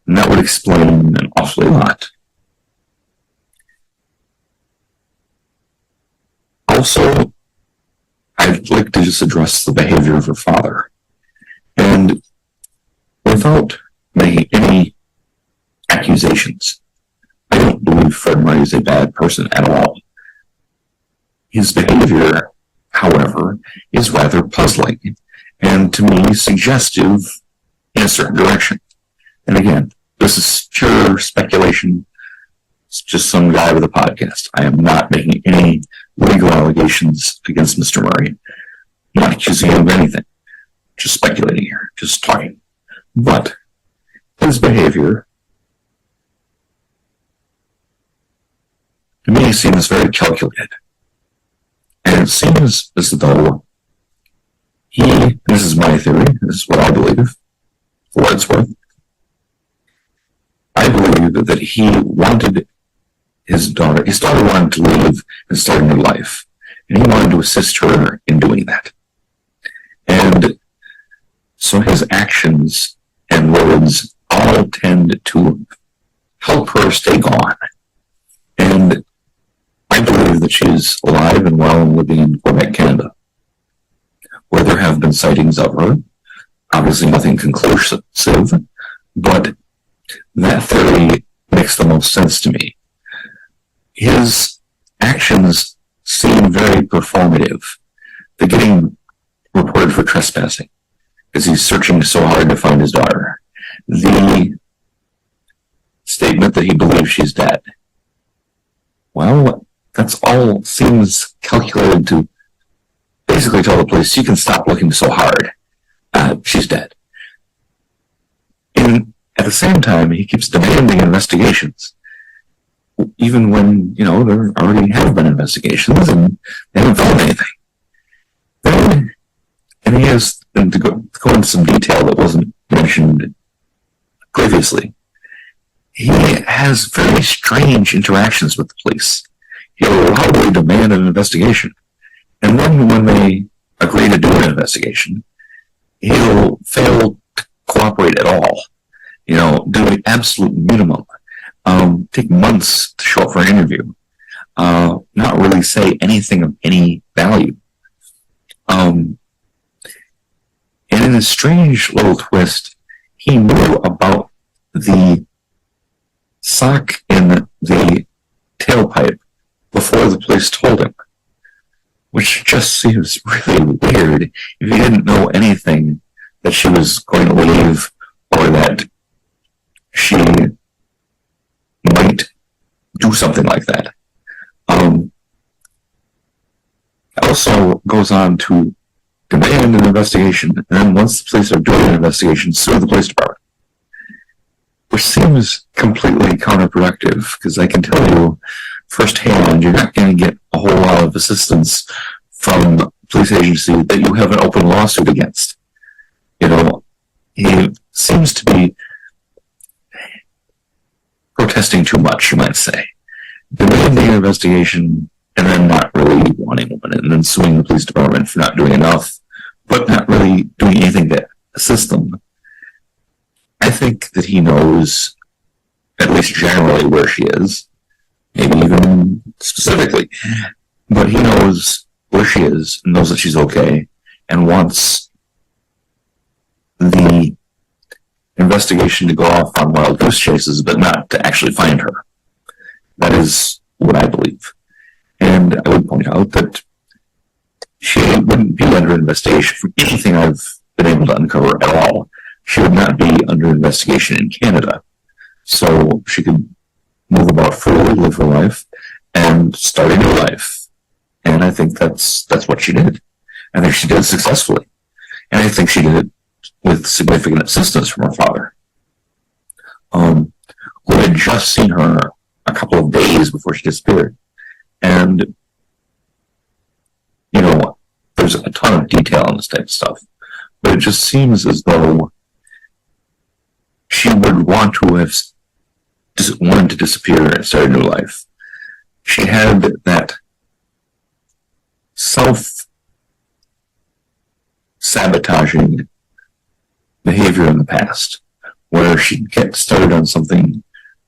And that would explain an awfully lot. Also, I'd like to just address the behavior of her father. And with without making any accusations. I don't believe Fred Murray is a bad person at all. His behavior, however, is rather puzzling and to me suggestive in a certain direction. And again, this is pure speculation. It's just some guy with a podcast. I am not making any legal allegations against Mr. Murray. I'm not accusing him of anything. Just speculating here, just talking. But his behavior, to me, seems very calculated. And it seems as though this is my theory, this is what I believe, for what it's worth. I believe that he wanted his daughter wanted to leave and start a new life. And he wanted to assist her in doing that. And so his actions and words all tend to help her stay gone. And I believe that she is alive and well and living in Quebec, Canada, where there have been sightings of her. Obviously nothing conclusive, but that theory makes the most sense to me. His actions seem very performative. They're getting reported for trespassing because he's searching so hard to find his daughter. The statement that he believes she's dead. Well, that's all seems calculated to basically tell the police, you can stop looking so hard. She's dead. And at the same time, he keeps demanding investigations. Even when, there already have been investigations and they haven't found anything. And he has, and to go into some detail that wasn't mentioned previously, he has very strange interactions with the police. He'll loudly demand an investigation. And then when they agree to do an investigation, he'll fail to cooperate at all. Do the absolute minimum. Take months to show up for an interview. Not really say anything of any value. And in a strange little twist, he knew about the sock in the tailpipe before the police told him, which just seems really weird if he didn't know anything that she was going to leave or that she might do something like that. Also goes on to demand an investigation, and then once the police are doing an investigation, sue the police department. Which seems completely counterproductive, because I can tell you firsthand, you're not going to get a whole lot of assistance from a police agency that you have an open lawsuit against. He seems to be protesting too much, you might say. Demanding an investigation and then not really wanting one, and then suing the police department for not doing enough, but not really doing anything to assist them. I think that he knows, at least generally, where she is, maybe even specifically, but he knows where she is, and knows that she's okay, and wants the investigation to go off on wild goose chases, but not to actually find her. That is what I believe. And I would point out that she wouldn't be under investigation for anything I've been able to uncover at all. She would not be under investigation in Canada. So she could move about freely, live her life, and start a new life. And I think that's what she did. I think she did it successfully. And I think she did it with significant assistance from her father, who had just seen her a couple of days before she disappeared. And, there's a ton of detail on this type of stuff, but it just seems as though she would want to have wanted to disappear and start a new life. She had that self-sabotaging behavior in the past, where she'd get started on something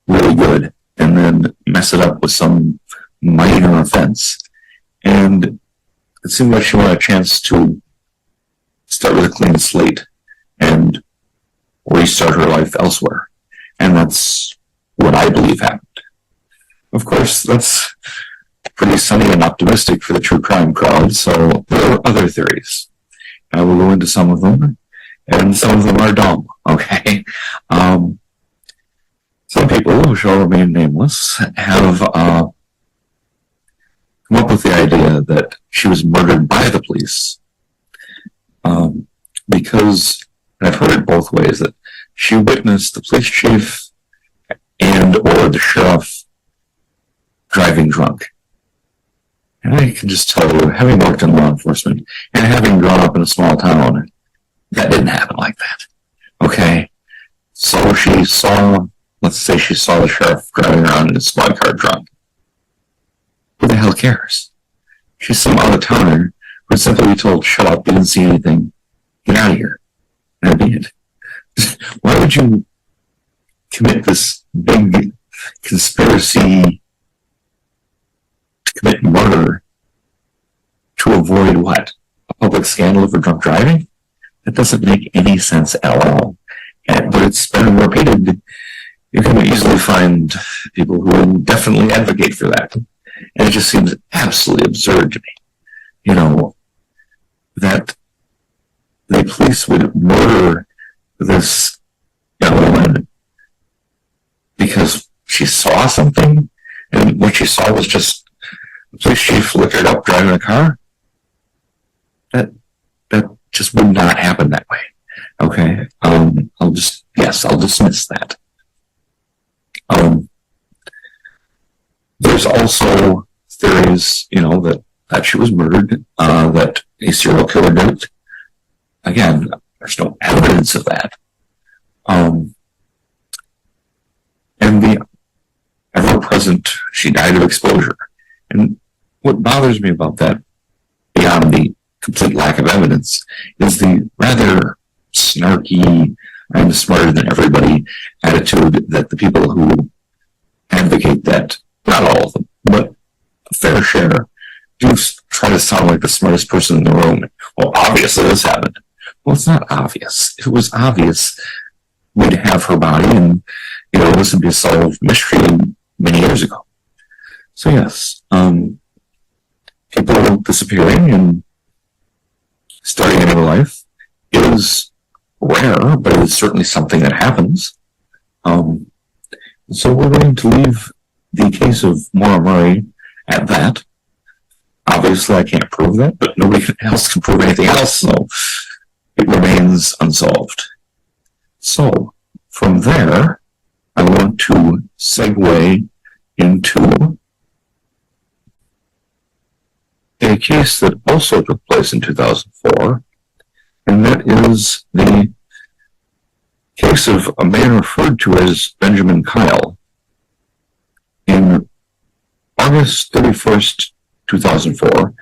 really good and then mess it up with some minor offense. And it seemed like she wanted a chance to start with a clean slate and restart her life elsewhere. And that's what I believe happened. Of course, that's pretty sunny and optimistic for the true crime crowd, so there are other theories. I will go into some of them, and some of them are dumb, okay? Some people, who shall remain nameless, have come up with the idea that she was murdered by the police because, and I've heard it both ways, that she witnessed the police chief and or the sheriff driving drunk. And I can just tell you, having worked in law enforcement and having grown up in a small town, that didn't happen like that. Okay? So she saw, let's say she saw the sheriff driving around in his squad car drunk. Who the hell cares? She's some out-of-towner who would simply be told, shut up, you didn't see anything, get out of here. And that'd be it. Why would you commit this big conspiracy to commit murder to avoid what? A public scandal over drunk driving? That doesn't make any sense at all. But it's been repeated. You can easily find people who will definitely advocate for that. And it just seems absolutely absurd to me. You know, that the police would murder this young woman because she saw something, and what she saw was just the police chief liquored up driving a car. That just would not happen that way. Okay, I'll dismiss that. There's also theories, you know, that she was murdered, that a serial killer did it. Again, there's no evidence of that. And the ever-present, she died of exposure. And what bothers me about that, beyond the complete lack of evidence, is the rather snarky, I'm smarter than everybody attitude that the people who advocate that, not all of them, but a fair share, do try to sound like the smartest person in the room. Well, obviously this happened. Well, it's not obvious. If it was obvious, we'd have her body and, you know, this would be a solved mystery many years ago. So yes, people disappearing and starting a new life is rare, but it's certainly something that happens. So we're going to leave the case of Maura Murray at that. Obviously, I can't prove that, but nobody else can prove anything else, so it remains unsolved. So, from there, I want to segue into a case that also took place in 2004, and that is the case of a man referred to as Benjamin Kyle. In August 31st, 2004,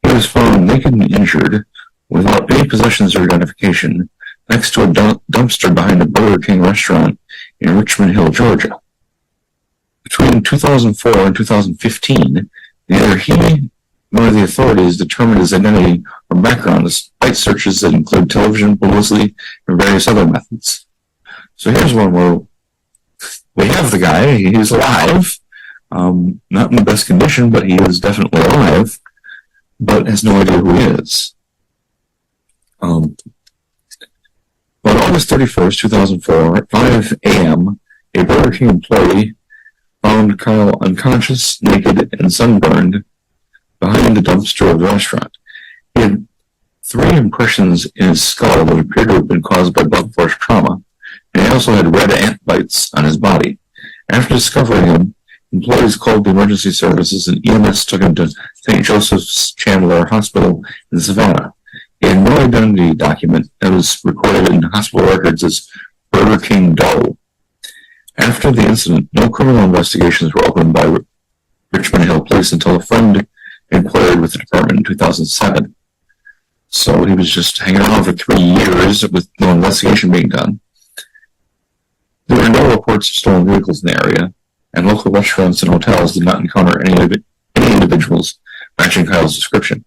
he was found naked and injured without any possessions or identification next to a dumpster behind a Burger King restaurant in Richmond Hill, Georgia. Between 2004 and 2015, neither he nor the authorities determined his identity or background despite searches that include television, publicity, and various other methods. So here's one where we have the guy, he's alive, not in the best condition, but he is definitely alive, but has no idea who he is. On August 31st, 2004, at 5 a.m., a Burger King employee found Kyle unconscious, naked, and sunburned behind the dumpster of the restaurant. He had 3 impressions in his skull that appeared to have been caused by blunt force trauma, and he also had red ant bites on his body. After discovering him, employees called the emergency services and EMS took him to St. Joseph's Chandler Hospital in Savannah. He had no identity document that was recorded in hospital records as Burger King Doe. After the incident, no criminal investigations were opened by Richmond Hill Police until a friend inquired with the department in 2007. So he was just hanging around for 3 years with no investigation being done. There were no reports of stolen vehicles in the area, and local restaurants and hotels did not encounter any individuals matching Kyle's description.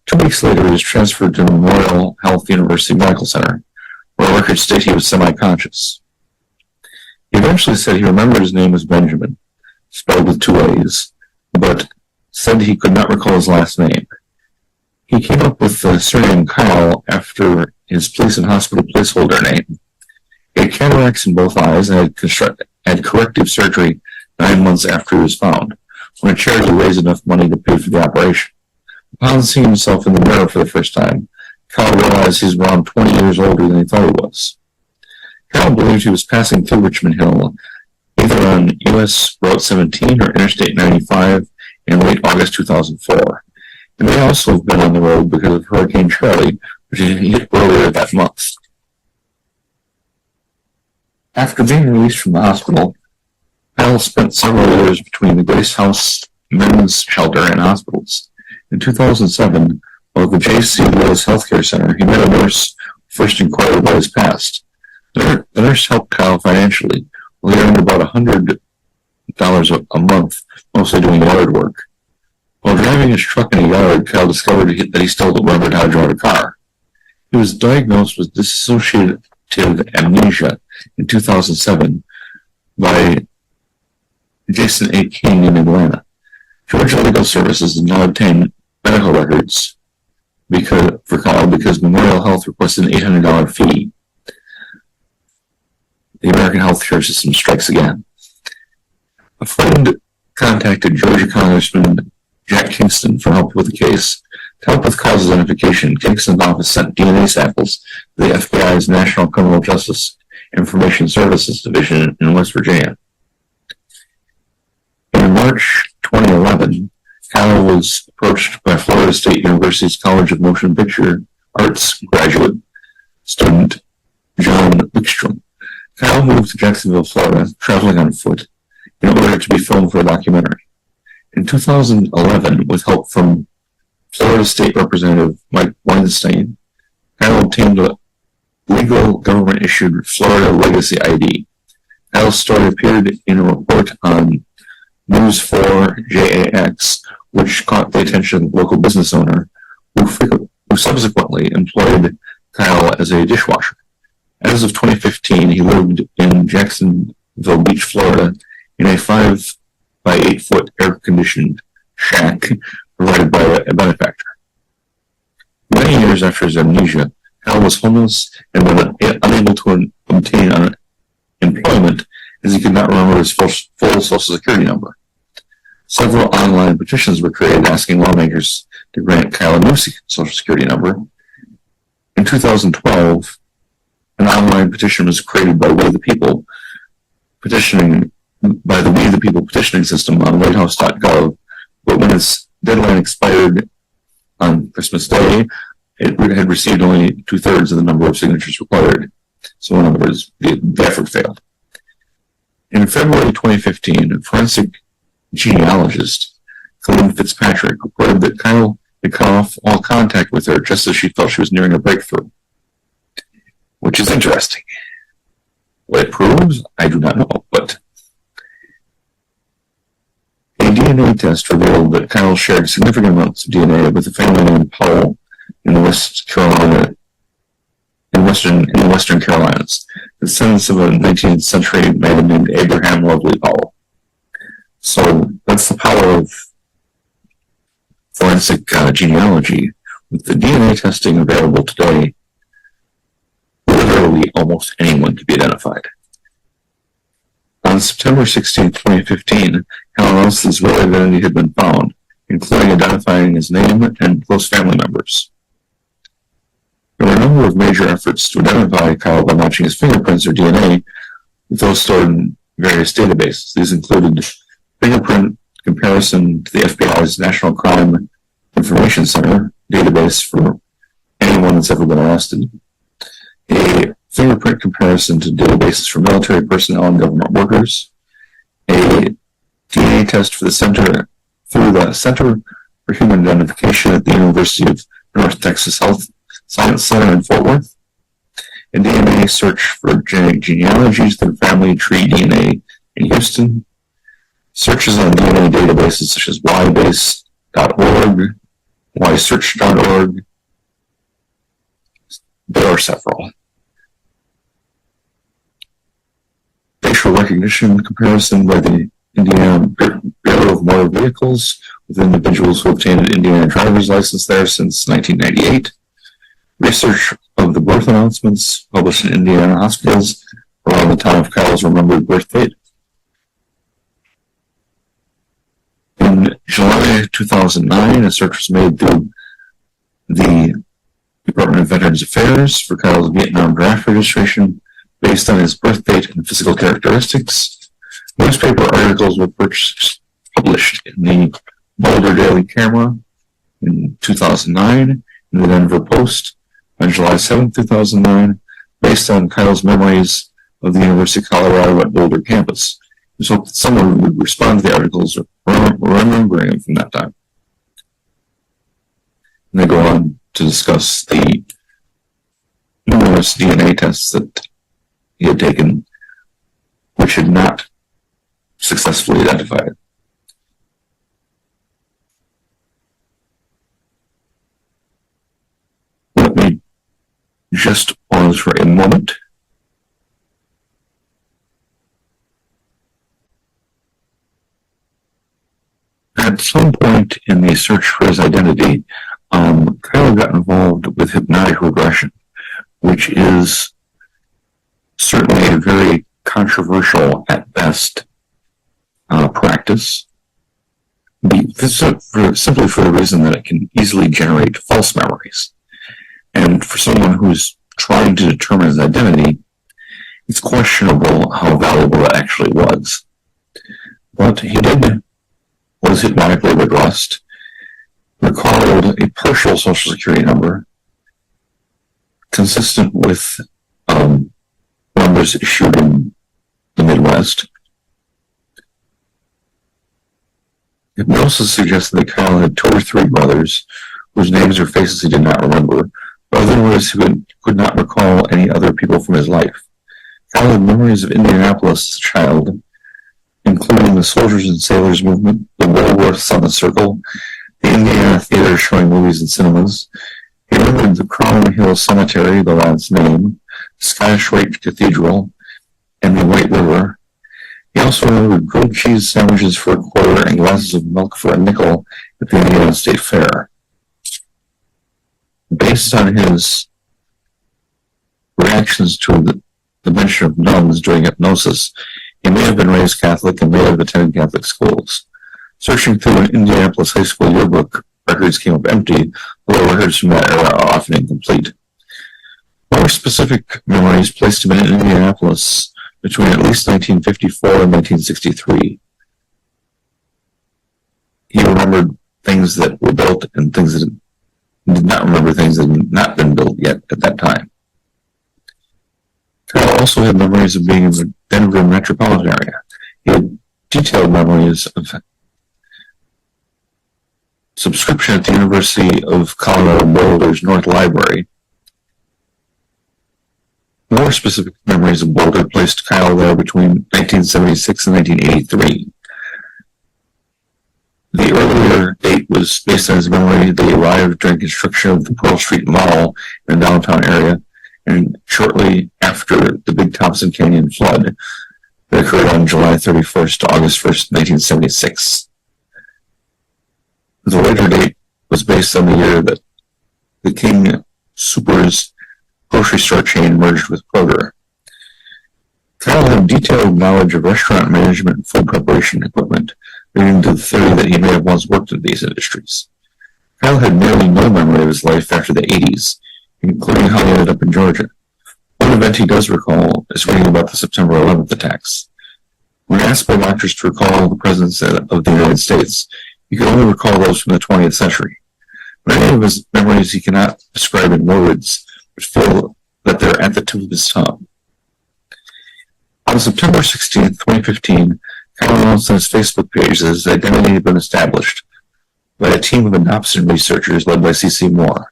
2 weeks later, he was transferred to Memorial Health University Medical Center, where records state he was semi-conscious. He eventually said he remembered his name was Benjamin, spelled with 2 A's, but said he could not recall his last name. He came up with the surname Kyle after his police and hospital placeholder name. He had cataracts in both eyes and had corrective surgery 9 months after he was found, when a charity raised enough money to pay for the operation. Upon seeing himself in the mirror for the first time, Kyle realized he was around 20 years older than he thought he was. Kyle believed he was passing through Richmond Hill, either on U.S. Route 17 or Interstate 95 in late August 2004. He may also have been on the road because of Hurricane Charlie, which had hit earlier that month. After being released from the hospital, Kyle spent several years between the Grace House Men's Shelter and hospitals. In 2007, while at the J.C. Lewis Healthcare Center, he met a nurse who first inquired about his past. The nurse helped Kyle financially, while he earned about $100 a month, mostly doing yard work. While driving his truck in a yard, Kyle discovered that he still remembered how to drive a car. He was diagnosed with dissociative amnesia in 2007 by Jason A. King in Atlanta. Georgia Legal Services did not obtain medical records for Kyle because Memorial Health requested an $800 fee. The American healthcare system strikes again. A friend contacted Georgia Congressman Jack Kingston for help with the case. To help with Kyle's identification, Kingston's office sent DNA samples to the FBI's National Criminal Justice Information Services Division in West Virginia. In March 2011, Kyle was approached by Florida State University's College of Motion Picture Arts graduate student John Wickstrom. Kyle moved to Jacksonville, Florida, traveling on foot, in order to be filmed for a documentary. In 2011, with help from Florida State Representative Mike Weinstein, Kyle obtained a legal government-issued Florida Legacy ID. Kyle's story appeared in a report on News 4 JAX, which caught the attention of the local business owner, who subsequently employed Kyle as a dishwasher. As of 2015, he lived in Jacksonville Beach, Florida, in a 5 by 8 foot air-conditioned shack provided by a benefactor. Many years after his amnesia, Kyle was homeless and unable to obtain employment as he could not remember his full Social Security number. Several online petitions were created asking lawmakers to grant Kyle a new Social Security number. In 2012, an online petition was created by We the People, petitioning system on whitehouse.gov, but when its deadline expired on Christmas Day, it had received only 2/3 of the number of signatures required. So in other words, the effort failed. In February 2015, a forensic genealogist, Colleen Fitzpatrick, reported that Kyle had cut off all contact with her just as she felt she was nearing a breakthrough. Which is interesting. What it proves, I do not know, but a DNA test revealed that Kyle shared significant amounts of DNA with a family named Powell in the Western Carolinas, the descendants of a 19th century man named Abraham Lovely Powell. So that's the power of forensic genealogy. With the DNA testing available today, literally almost anyone could be identified. On September 16, 2015, Kyle announced his real identity had been found, including identifying his name and close family members. There were a number of major efforts to identify Kyle by matching his fingerprints or DNA with those stored in various databases. These included fingerprint comparison to the FBI's National Crime Information Center database for anyone that's ever been arrested, a fingerprint comparison to databases for military personnel and government workers, a DNA test for the Center for Human Identification at the University of North Texas Health Science Center in Fort Worth, a DNA search for genetic genealogies through Family Tree DNA in Houston, searches on DNA databases such as ybase.org, ysearch.org. There are several. recognition comparison by the Indiana Bureau of Motor Vehicles with individuals who obtained an Indiana driver's license there since 1998. Research of the birth announcements published in Indiana hospitals around the time of Kyle's remembered birth date. In July 2009, a search was made through the Department of Veterans Affairs for Kyle's Vietnam draft registration based on his birth date and physical characteristics. Newspaper articles were published in the Boulder Daily Camera in 2009, in the Denver Post on July 7, 2009, based on Kyle's memories of the University of Colorado at Boulder campus. So that someone would respond to the articles remembering them from that time. And they go on to discuss the numerous DNA tests that he had taken, which had not successfully identified it. Let me just pause for a moment. At some point in the search for his identity, Kyle got involved with hypnotic regression, which is certainly a very controversial, at best, practice. Simply for the reason that it can easily generate false memories. And for someone who's trying to determine his identity, it's questionable how valuable that actually was. But he was hypnotically regressed, recalled a partial Social Security number consistent with numbers issued in the Midwest. Hypnosis suggested that Kyle had 2 or 3 brothers whose names or faces he did not remember, but otherwise he could not recall any other people from his life. Kyle had memories of Indianapolis as a child, including the Soldiers and Sailors movement, the Woolworths on the Circle, the Indiana Theater showing movies in cinemas. He remembered the Crown Hill Cemetery, the lad's name, Scottish Rite Cathedral, and the White River. He also remembered grilled cheese sandwiches for a quarter and glasses of milk for a nickel at the Indiana State Fair. Based on his reactions to the mention of nuns during hypnosis, he may have been raised Catholic and may have attended Catholic schools. Searching through an Indianapolis high school yearbook, records came up empty, although records from that era are often incomplete. More specific memories placed him in Indianapolis between at least 1954 and 1963. He remembered things that were built and things that did not remember things that had not been built yet at that time. Kyle also had memories of being in the Denver metropolitan area. He had detailed memories of subscription at the University of Colorado Boulder's North Library. More specific memories of Boulder placed Kyle there between 1976 and 1983. The earlier date was based on his memory that he arrived during construction of the Pearl Street Mall in the downtown area, and shortly after the Big Thompson Canyon flood that occurred on July 31st to August 1st, 1976. The later date was based on the year that the King Soopers grocery store chain merged with Kroger. Kyle had detailed knowledge of restaurant management and food preparation equipment, leading to the theory that he may have once worked in these industries. Kyle had nearly no memory of his life after the 80s, including how he ended up in Georgia. One event he does recall is reading about the September 11th attacks. When asked by doctors to recall the presidents of the United States, he could only recall those from the 20th century. Many of his memories he cannot describe in words, but feel that they're at the tip of his tongue. On September 16th, 2015, Kyle announced on his Facebook page that his identity had been established by a team of adoption researchers led by C.C. Moore.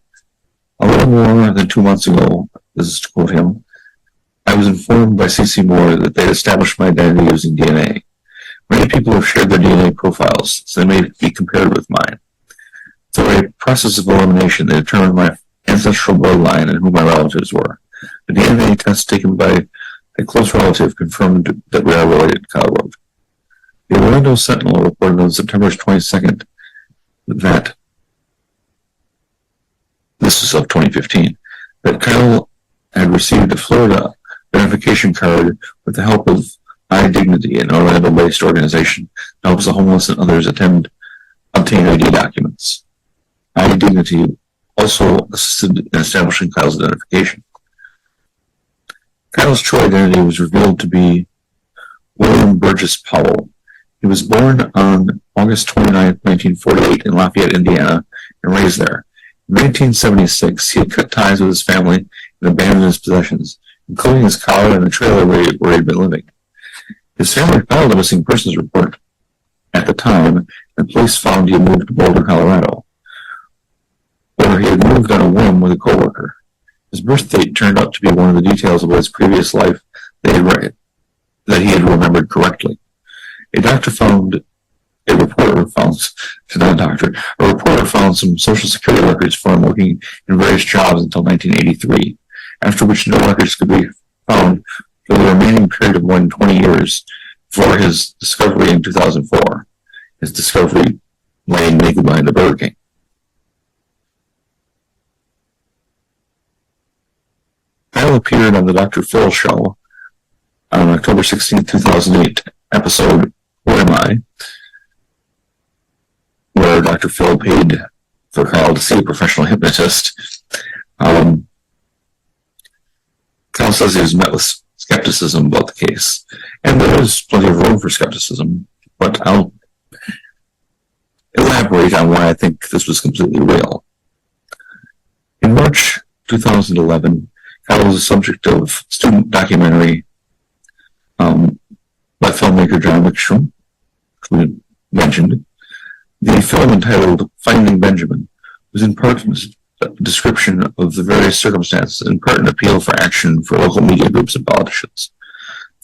A little more than 2 months ago, this is to quote him, I was informed by C.C. Moore that they had established my identity using DNA. Many people have shared their DNA profiles, so they may be compared with mine. Through a process of elimination, they determined my ancestral bloodline and who my relatives were. The DNA test taken by A close relative confirmed that we are related, Kyle wrote. The Orlando Sentinel reported on September 22nd that, this is of 2015, that Kyle had received a Florida identification card with the help of iDignity, an Orlando-based organization that helps the homeless and others obtain ID documents. iDignity also assisted in establishing Kyle's identification. Kyle's true identity was revealed to be William Burgess Powell. He was born on August 29, 1948 in Lafayette, Indiana, and raised there. In 1976, he had cut ties with his family and abandoned his possessions, including his car and the trailer where he had been living. His family filed a missing persons report at the time, and police found he had moved to Boulder, Colorado, where he had moved on a whim with a coworker. His birth date turned out to be one of the details of his previous life that he had remembered correctly. A reporter found some Social Security records for him working in various jobs until 1983, after which no records could be found for the remaining period of more than 20 years before his discovery in 2004, his discovery laying naked behind the Burger King. Kyle appeared on the Dr. Phil show on October 16, 2008 episode Who Am I?, where Dr. Phil paid for Kyle to see a professional hypnotist. Kyle says he was met with skepticism about the case, and there is plenty of room for skepticism, but I'll elaborate on why I think this was completely real. In March 2011, Kyle was the subject of student documentary by filmmaker John Wickstrom, which we mentioned. The film, entitled Finding Benjamin, was in part a description of the various circumstances and part an appeal for action for local media groups and politicians.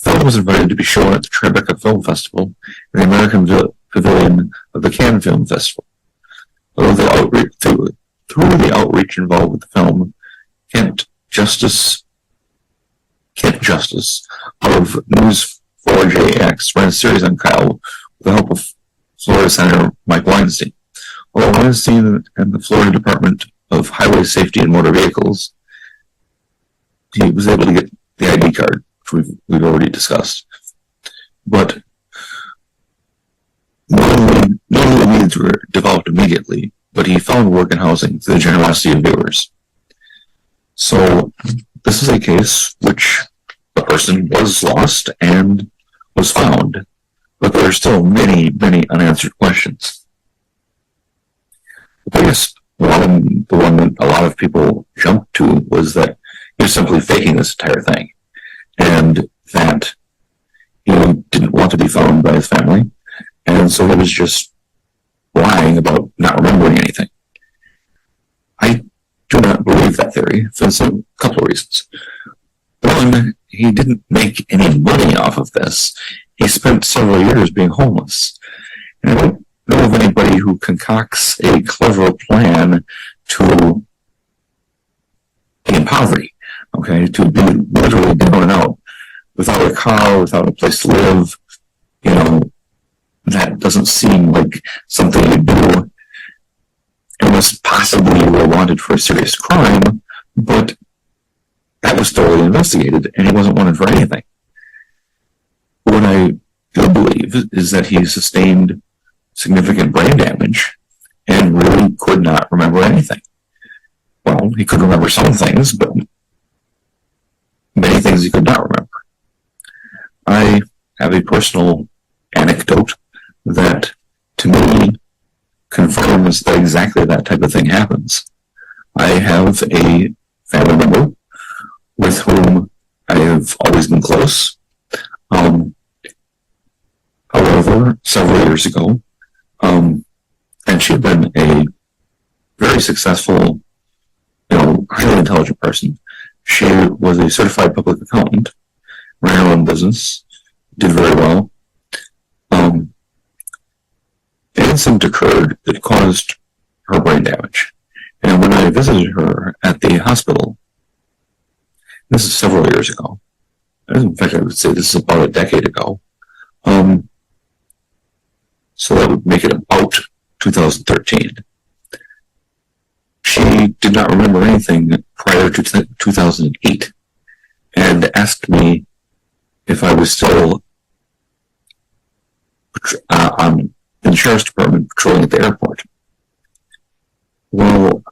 The film was invited to be shown at the Tribeca Film Festival and the American Pavilion of the Cannes Film Festival. Through the outreach involved with the film, Kent Justice of News4JX ran a series on Kyle with the help of Florida Senator Mike Weinstein. Although Weinstein and the Florida Department of Highway Safety and Motor Vehicles, he was able to get the ID card, which we've already discussed. But not only the needs were developed immediately, but he found work and housing through the generosity of viewers. So this is a case which the person was lost and was found, but there are still many, many unanswered questions. The biggest one, the one that a lot of people jumped to, was that he was simply faking this entire thing, and that he didn't want to be found by his family, and so he was just lying about not remembering anything. I do not believe that theory for a couple of reasons. One, he didn't make any money off of this. He spent several years being homeless. And I don't know of anybody who concocts a clever plan to be in poverty, okay, to be literally down and out, without a car, without a place to live. You know, that doesn't seem like something you do unless possibly you were wanted for a serious crime, but that was thoroughly investigated, and he wasn't wanted for anything. What I do believe is that he sustained significant brain damage and really could not remember anything. Well, he could remember some things, but many things he could not remember. I have a personal anecdote that, to me, confirms that exactly that type of thing happens. I have a family member with whom I have always been close. However, several years ago, and she had been a very successful, highly intelligent person. She was a certified public accountant, ran her own business, did very well. An incident occurred that caused her brain damage. And when I visited her at the hospital, this is several years ago, In fact, I would say this is about a decade ago. So that would make it about 2013. She did not remember anything prior to 2008 and asked me if I was still in the sheriff's department patrolling at the airport. Well,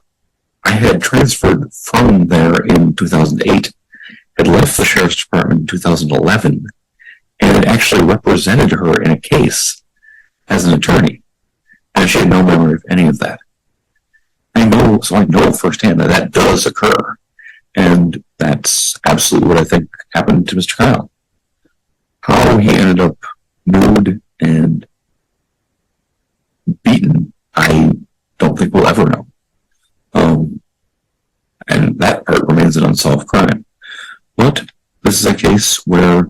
I had transferred from there in 2008, had left the sheriff's department in 2011, and had actually represented her in a case as an attorney. And she had no memory of any of that. I know firsthand that does occur. And that's absolutely what I think happened to Mr. Kyle. How he ended up nude and beaten, I don't think we'll ever know. And that part remains an unsolved crime. But this is a case where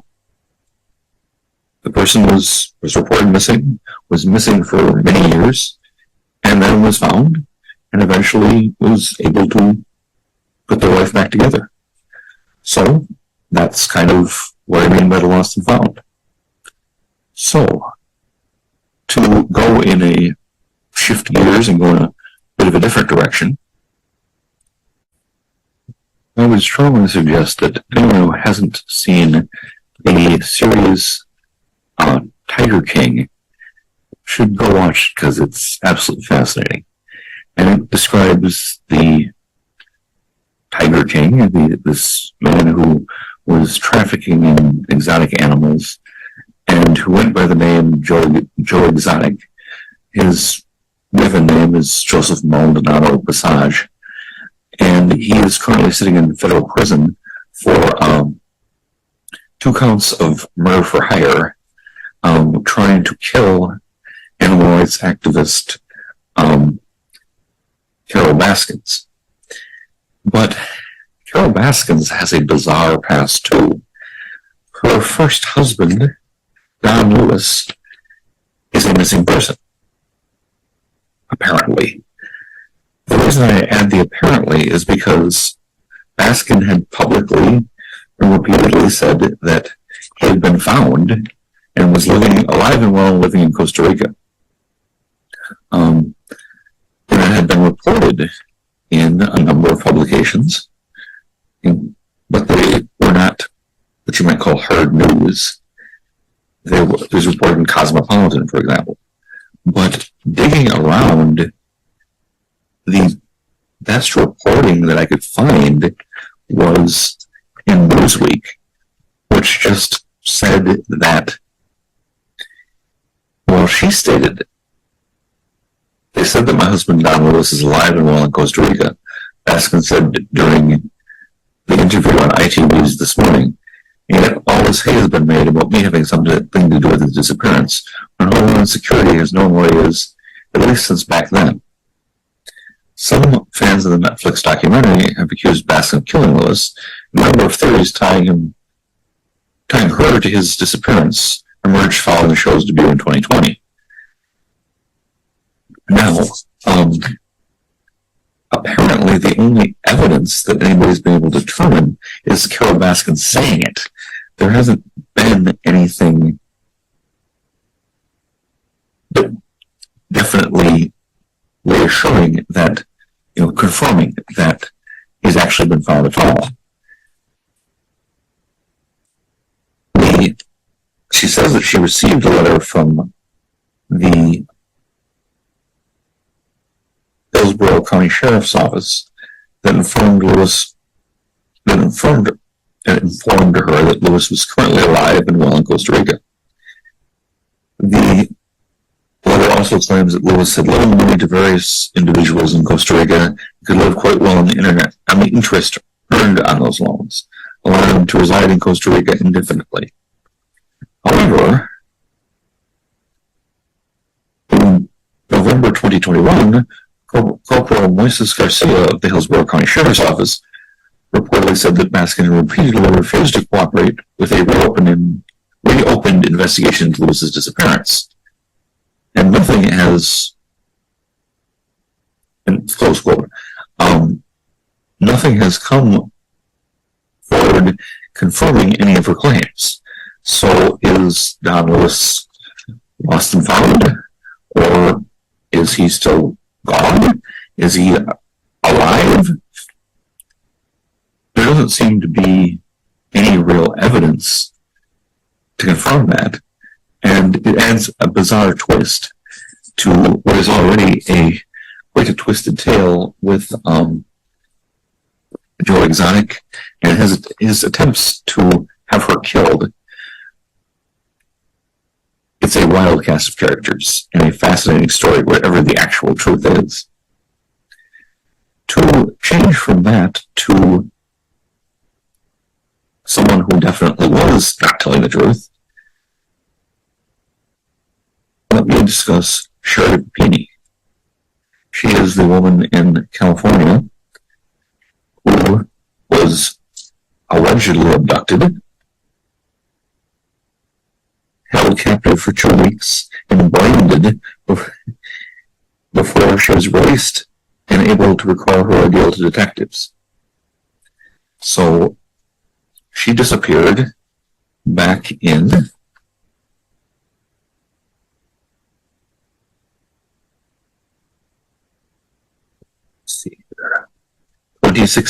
the person was reported missing, was missing for many years, and then was found, and eventually was able to put their life back together. So that's kind of what I mean by the lost and found. So to go in a shift gears and go in a bit of a different direction, I would strongly suggest that anyone who hasn't seen the series Tiger King should go watch it because it's absolutely fascinating. And it describes the Tiger King, this man who was trafficking in exotic animals and who went by the name Joe Exotic. His given name is Joseph Maldonado Passage, and he is currently sitting in federal prison for 2 counts of murder for hire, trying to kill animal rights activist Carol Baskins. But Carol Baskins has a bizarre past too. Her first husband, Don Lewis, is a missing person. Apparently. The reason I add the apparently is because Baskin had publicly and repeatedly said that he had been found and was living alive and well, living in Costa Rica. And it had been reported in a number of publications, but they were not what you might call hard news. It was reported in Cosmopolitan, for example. But digging around, the best reporting that I could find was in Newsweek, which just said that, well, she stated, they said that my husband Don Lewis is alive and well in Costa Rica. Baskin said during the interview on ITV's this morning, yet all this hay has been made about me having something to do with his disappearance, when Homeland Security has known where he is, at least since back then. Some fans of the Netflix documentary have accused Baskin of killing Lewis. A number of theories tying her to his disappearance emerged following the show's debut in 2020. Now, apparently the only evidence that anybody's been able to determine is Carol Baskin saying it. There hasn't been anything that definitely reassuring that, confirming that he's actually been found at all. She says that she received a letter from the Hillsborough County Sheriff's Office that informed her that Lewis was currently alive and well in Costa Rica. The letter also claims that Lewis had loaned money to various individuals in Costa Rica and could live quite well on the internet on the interest earned on those loans, allowing him to reside in Costa Rica indefinitely. However, in November 2021, Corporal Moises Garcia of the Hillsborough County Sheriff's Office reportedly said that Baskin repeatedly refused to cooperate with a reopened investigation into Lewis's disappearance. And nothing has, in close quote, nothing has come forward confirming any of her claims. So is Don Lewis lost and found? Or is he still gone? Is he alive? There doesn't seem to be any real evidence to confirm that. And it adds a bizarre twist to what is already quite a twisted tale with Joe Exotic and his attempts to have her killed. It's a wild cast of characters and a fascinating story, whatever the actual truth is. To change from that to someone who definitely was not telling the truth, let me discuss Sherry Papini. She is the woman in California who was allegedly abducted, held captive for 2 weeks, and blinded before she was released and able to recall her ordeal to detectives. So she disappeared back in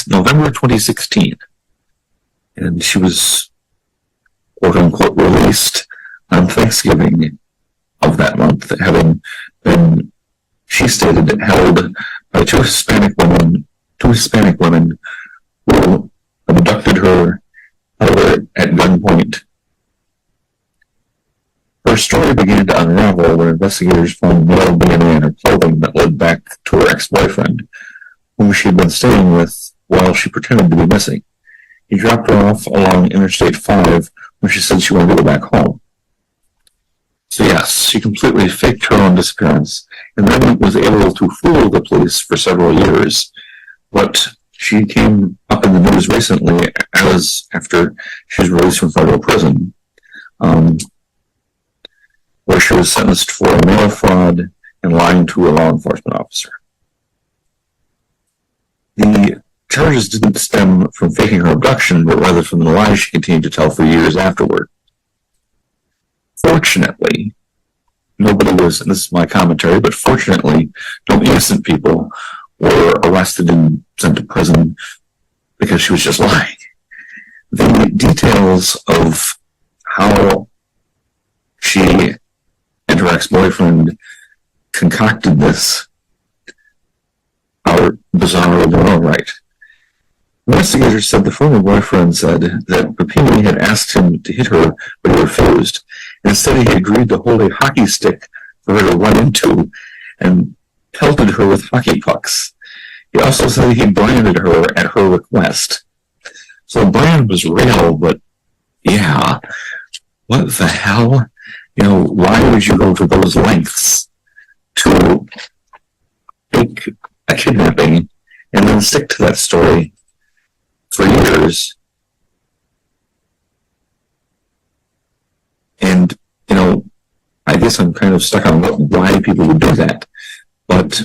November 2016. And she was, quote unquote, released on Thanksgiving of that month, having been, she stated, held by two Hispanic women who abducted her, held her at gunpoint. Her story began to unravel when investigators found male DNA in her clothing that led back to her ex-boyfriend, whom she had been staying with while she pretended to be missing. He dropped her off along Interstate 5 when she said she wanted to go back home. So yes, she completely faked her own disappearance and then was able to fool the police for several years. But she came up in the news recently after she was released from federal prison, where she was sentenced for mail fraud and lying to a law enforcement officer. The charges didn't stem from faking her abduction, but rather from the lies she continued to tell for years afterward. Fortunately, nobody was, and this is my commentary, but fortunately, no innocent people were arrested and sent to prison because she was just lying. The details of how she and her ex-boyfriend concocted this are bizarre in their own right. Investigators said the former boyfriend said that Papini had asked him to hit her, but he refused. Instead, he agreed to hold a hockey stick for her to run into and pelted her with hockey pucks. He also said he blinded her at her request. So the blind was real, but yeah, what the hell? Why would you go to those lengths to fake a kidnapping and then stick to that story for years? And, I guess I'm kind of stuck on why people would do that. But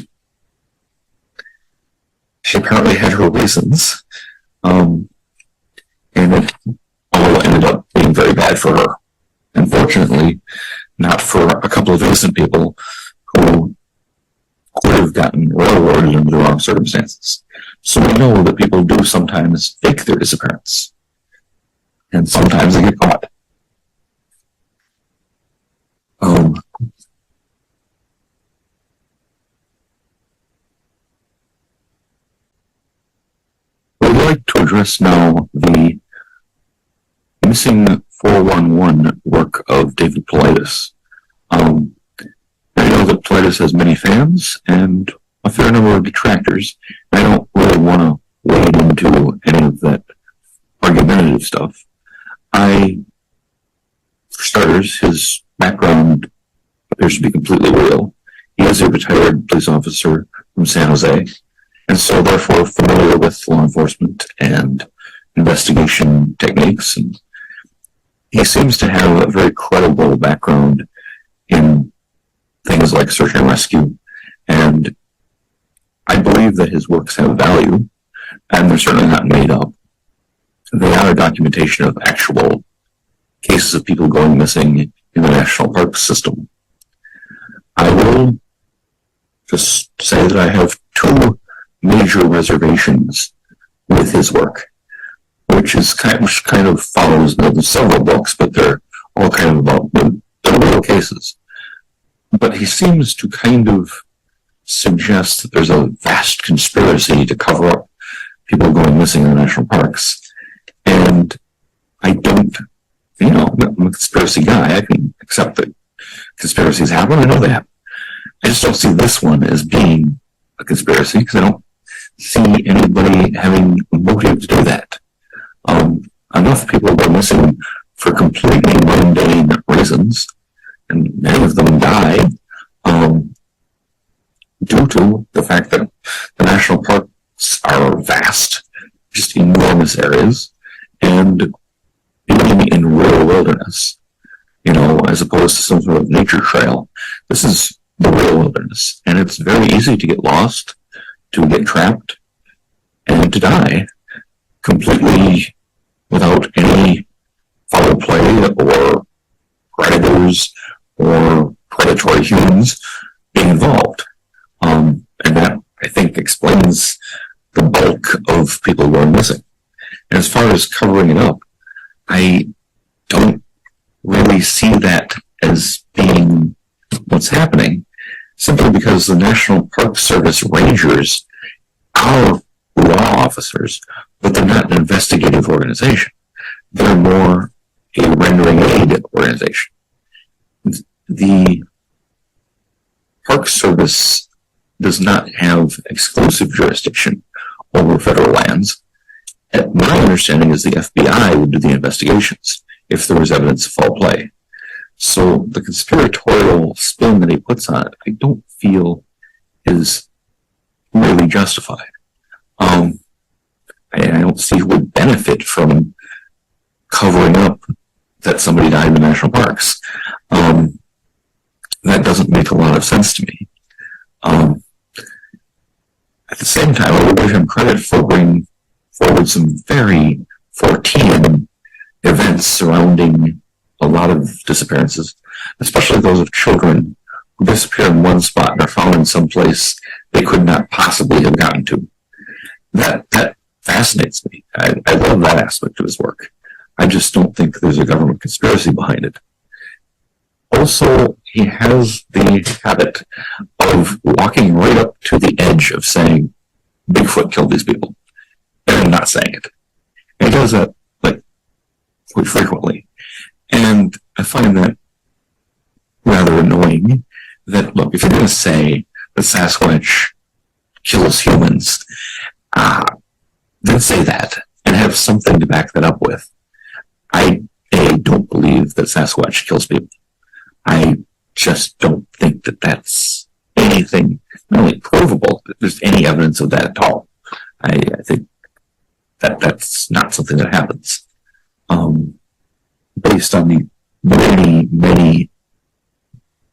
she apparently had her reasons. And it all ended up being very bad for her. Unfortunately, not for a couple of innocent people who could have gotten railroaded under the wrong circumstances. So we know that people do sometimes fake their disappearance. And sometimes they get caught. We'd like to address now the missing 411 work of David Paulides. I know that Paulides has many fans and a fair number of detractors. I don't really want to wade into any of that argumentative stuff. For starters, his background appears to be completely real. He is a retired police officer from San Jose, and so therefore familiar with law enforcement and investigation techniques. And he seems to have a very credible background in things like search and rescue, and I believe that his works have value, and they're certainly not made up. they are documentation of actual cases of people going missing in the national park system. I will just say that I have two major reservations with his work, which kind of follows the several books, but they're all kind of about the real cases. But he seems to kind of suggest that there's a vast conspiracy to cover up people going missing in the national parks. And I don't, I'm a conspiracy guy. I can accept that conspiracies happen. I know they happen. I just don't see this one as being a conspiracy because I don't see anybody having a motive to do that. Enough people go missing for completely mundane reasons, and many of them die due to the fact that the national parks are vast, just enormous areas, and being in rural wilderness, as opposed to some sort of nature trail. This is the real wilderness, and it's very easy to get lost, to get trapped, and to die completely without any foul play or predators or predatory humans being involved. And that, I think, explains the bulk of people going missing. And as far as covering it up, I don't really see that as being what's happening, simply because the National Park Service rangers are law officers, but they're not an investigative organization. They're more a rendering aid organization. The Park Service does not have exclusive jurisdiction over federal lands. My understanding is the FBI would do the investigations if there was evidence of foul play. So the conspiratorial spin that he puts on it, I don't feel is really justified. I don't see who would benefit from covering up that somebody died in the national parks. That doesn't make a lot of sense to me. At the same time, I would give him credit for bringing forward some very Fortean events surrounding a lot of disappearances, especially those of children who disappear in one spot and are found in some place they could not possibly have gotten to. That fascinates me. I love that aspect of his work. I just don't think there's a government conspiracy behind it. Also, he has the habit of walking right up to the edge of saying, Bigfoot killed these people, and not saying it. And he does that, quite frequently. And I find that rather annoying that, look, if you're going to say that Sasquatch kills humans, then say that and have something to back that up with. I don't believe that Sasquatch kills people. I just don't think that that's anything, not only provable, that there's any evidence of that at all. I think that that's not something that happens. Based on the many, many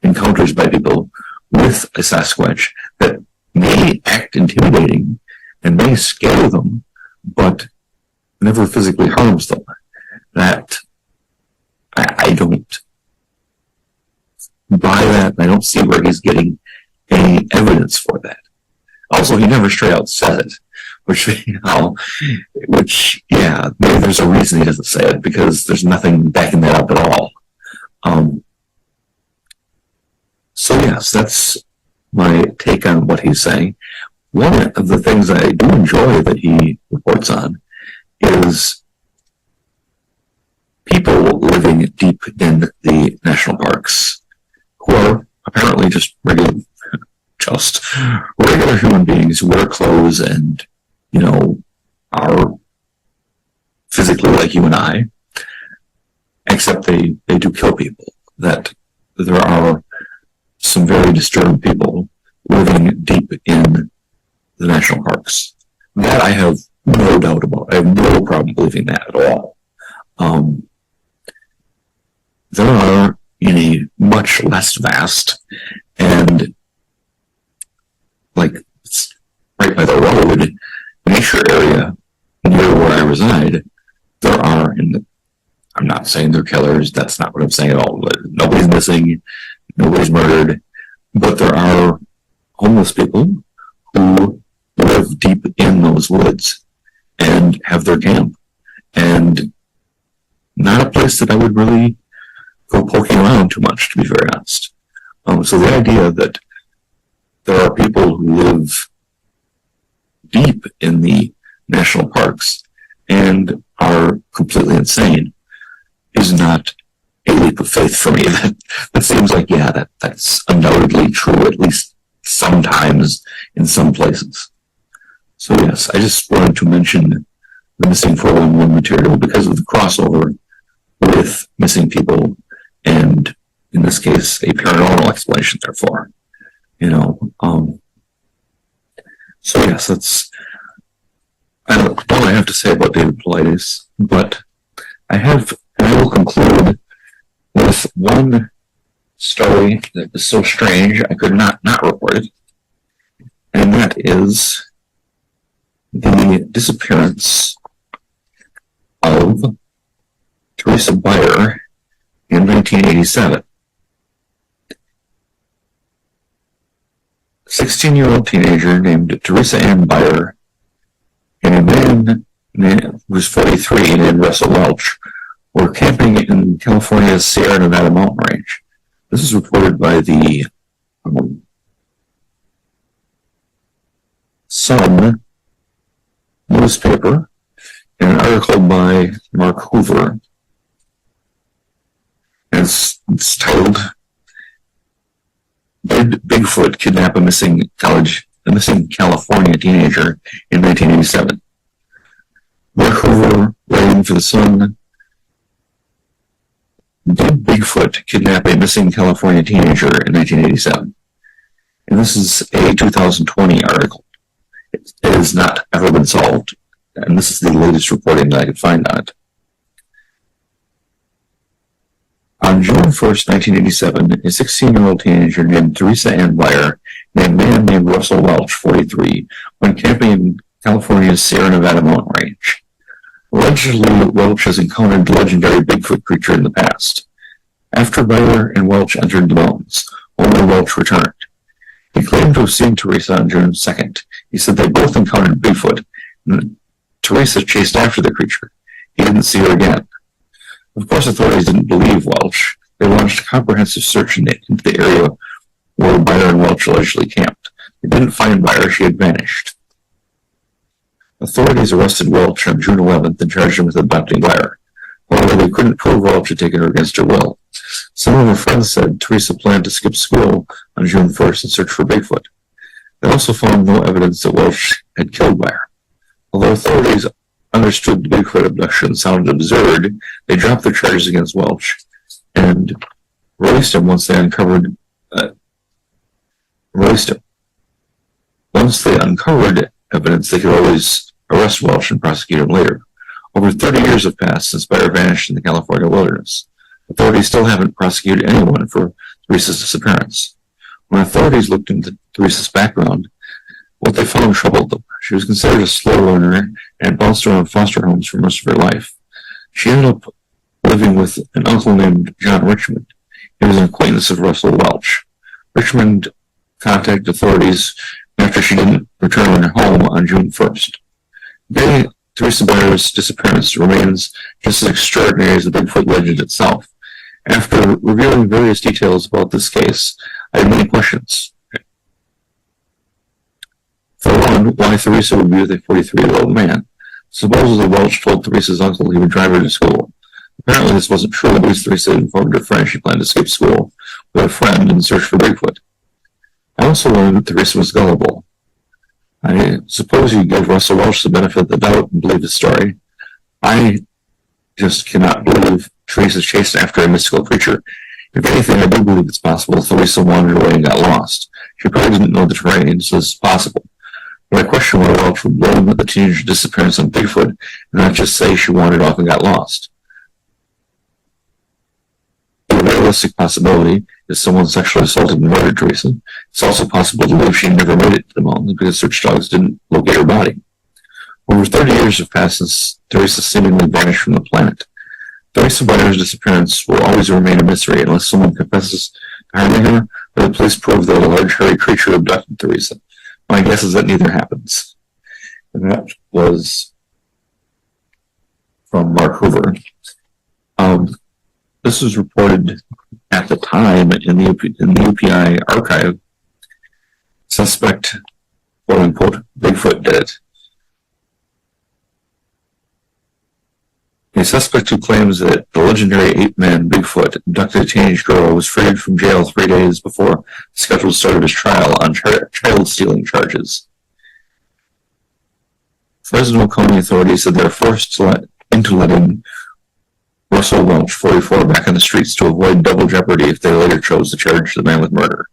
encounters by people with a Sasquatch that may act intimidating and may scare them, but never physically harms them. That I don't buy that. I don't see where he's getting any evidence for that. Also, he never straight out says it, which, maybe there's a reason he doesn't say it, because there's nothing backing that up at all. So yes, that's my take on what he's saying. One of the things I do enjoy that he reports on is people living deep in the national parks who are apparently just regular human beings who wear clothes and, are physically like you and I, except they do kill people. That there are some very disturbed people living deep in the national parks. That I have no doubt about. I have no problem believing that at all. There are, in a much less vast and it's right by the road nature area near where I reside, there are, I'm not saying they're killers, that's not what I'm saying at all. Nobody's missing, nobody's murdered, but there are homeless people who live deep in those woods and have their camp, and not a place that I would really go poking around too much, to be very honest. So the idea that there are people who live deep in the national parks and are completely insane is not a leap of faith for me. That seems like, yeah, that's undoubtedly true, at least sometimes in some places. So yes, I just wanted to mention the missing 411 material because of the crossover with missing people and, in this case, a paranormal explanation, therefore. So yes, that's all I have to say about David Paulides, but I will conclude with one story that is so strange I could not report it, and that is the disappearance of Teresa Beyer in 1987. 16-year-old teenager named Teresa Ann Beyer and a man who was 43 named Russell Welch were camping in California's Sierra Nevada mountain range. This is reported by the Sun newspaper in an article by Mark Hoover. And it's titled "Did Bigfoot Kidnap a Missing California Teenager in 1987?" Mark Hoover, writing for the Sun, "Did Bigfoot Kidnap a Missing California Teenager in 1987?" And this is a 2020 article. It has not ever been solved, and this is the latest reporting that I could find on it. On June 1st, 1987, a 16-year-old teenager named Teresa Ann Beyer and a man named Russell Welch, 43, went camping in California's Sierra Nevada mountain range. Allegedly, Welch has encountered the legendary Bigfoot creature in the past. After Beyer and Welch entered the mountains, only Welch returned. He claimed to have seen Teresa on June 2nd. He said they both encountered Bigfoot, and Teresa chased after the creature. He didn't see her again. Of course, authorities didn't believe Welch. They launched a comprehensive search into the area where Beyer and Welch allegedly camped. They didn't find Beyer. She had vanished. Authorities arrested Welch on June 11th and charged him with abducting Beyer. However, they couldn't prove Welch had taken her against her will. Some of her friends said Teresa planned to skip school on June 1st and search for Bigfoot. They also found no evidence that Welch had killed Beyer. Although authorities understood the Bigfoot abduction sounded absurd, they dropped their charges against Welch and released him once they uncovered evidence. They could always arrest Welch and prosecute him later. Over 30 years have passed since Beyer vanished in the California wilderness. Authorities still haven't prosecuted anyone for Teresa's disappearance. When authorities looked into Teresa's background, what they found troubled them. She was considered a slow learner and bounced around foster homes for most of her life. She ended up living with an uncle named John Richmond. He was an acquaintance of Russell Welch. Richmond contacted authorities after she didn't return home on June 1st. Today, Teresa Beyer's disappearance remains just as extraordinary as the Bigfoot legend itself. After revealing various details about this case, I had many questions. For one, why Teresa would be with a 43-year-old man. Supposedly, Welch told Teresa's uncle he would drive her to school. Apparently, this wasn't true, at least Teresa informed her friend she planned to skip school with a friend and search for Bigfoot. I also learned that Teresa was gullible. I suppose you give Russell Welch the benefit of the doubt and believe his story. I just cannot believe Teresa chased after a mystical creature. If anything, I do believe it's possible Teresa wandered away and got lost. She probably didn't know the terrain, so it's possible. But I question why Welch would blame the teenager's disappearance on Bigfoot and not just say she wandered off and got lost. A realistic possibility is someone sexually assaulted and murdered Teresa. It's also possible to believe she never made it to the mountains because search dogs didn't locate her body. Over 30 years have passed since Teresa seemingly vanished from the planet. Teresa Byers' disappearance will always remain a mystery unless someone confesses to harming her or the police prove that a large hairy creature abducted Teresa. My guess is that neither happens. And that was from Mark Hoover. This was reported at the time in the UPI archive. Suspect, quote unquote, Bigfoot did it. A suspect who claims that the legendary ape-man Bigfoot abducted a teenage girl was freed from jail 3 days before the scheduled start of his trial on child stealing charges. Fresno County authorities said they are forced into letting Russell Welch, 44, back on the streets to avoid double jeopardy if they later chose to charge the man with murder.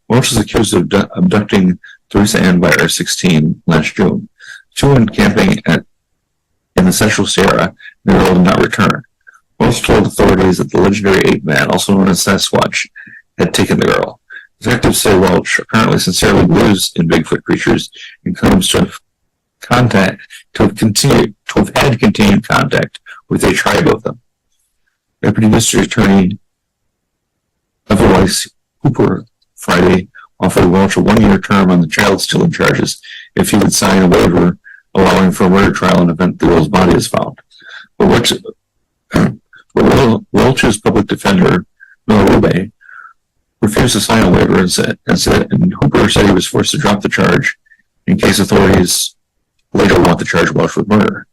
Welch is accused of abducting Teresa Ann Byers, 16, last June. Two went camping in the Central Sierra, and the girl did not return. Welch told authorities that the legendary ape-man, also known as Sasquatch, had taken the girl. Detectives say Welch apparently sincerely believes in Bigfoot creatures and claims to have had continued contact with a tribe of them. Deputy District Attorney Everweiss Hooper Friday offered Welch a 1-year term on the child stealing charges if he would sign a waiver allowing for a murder trial in the event the girl's body is found. But Welch's public defender, Miller Rube, refused to sign a waiver and Hooper said he was forced to drop the charge in case authorities later want to charge Welch with murder.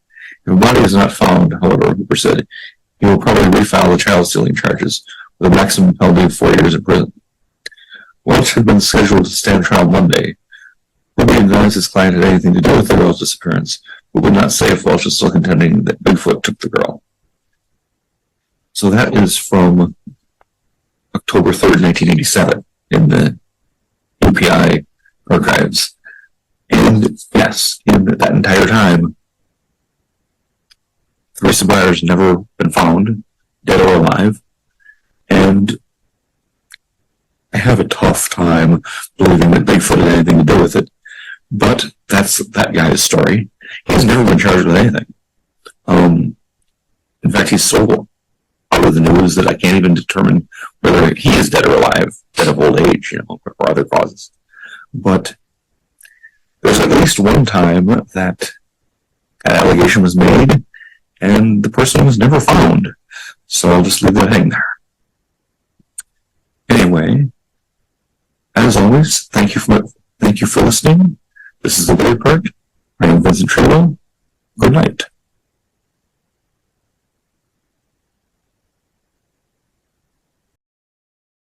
If a body is not found, however, Hooper said, he will probably refile the child stealing charges with a maximum penalty of 4 years in prison. Welch had been scheduled to stand trial Monday. Ruby denies his client had anything to do with the girl's disappearance, but would not say if Welch is still contending that Bigfoot took the girl. So that is from October 3rd, 1987, in the UPI archives. And yes, in that entire time, Teresa Byers never been found, dead or alive, and I have a tough time believing that Bigfoot had anything to do with it, but that's that guy's story. He's never been charged with anything. In fact, he's so out of the news that I can't even determine whether he is dead or alive, dead of old age, or other causes. But there's at least one time that an allegation was made, and the person was never found. So I'll just leave that hang there. Anyway, as always, thank you for listening. This is The Weird Part. I am Vincent Treadwell. Good night.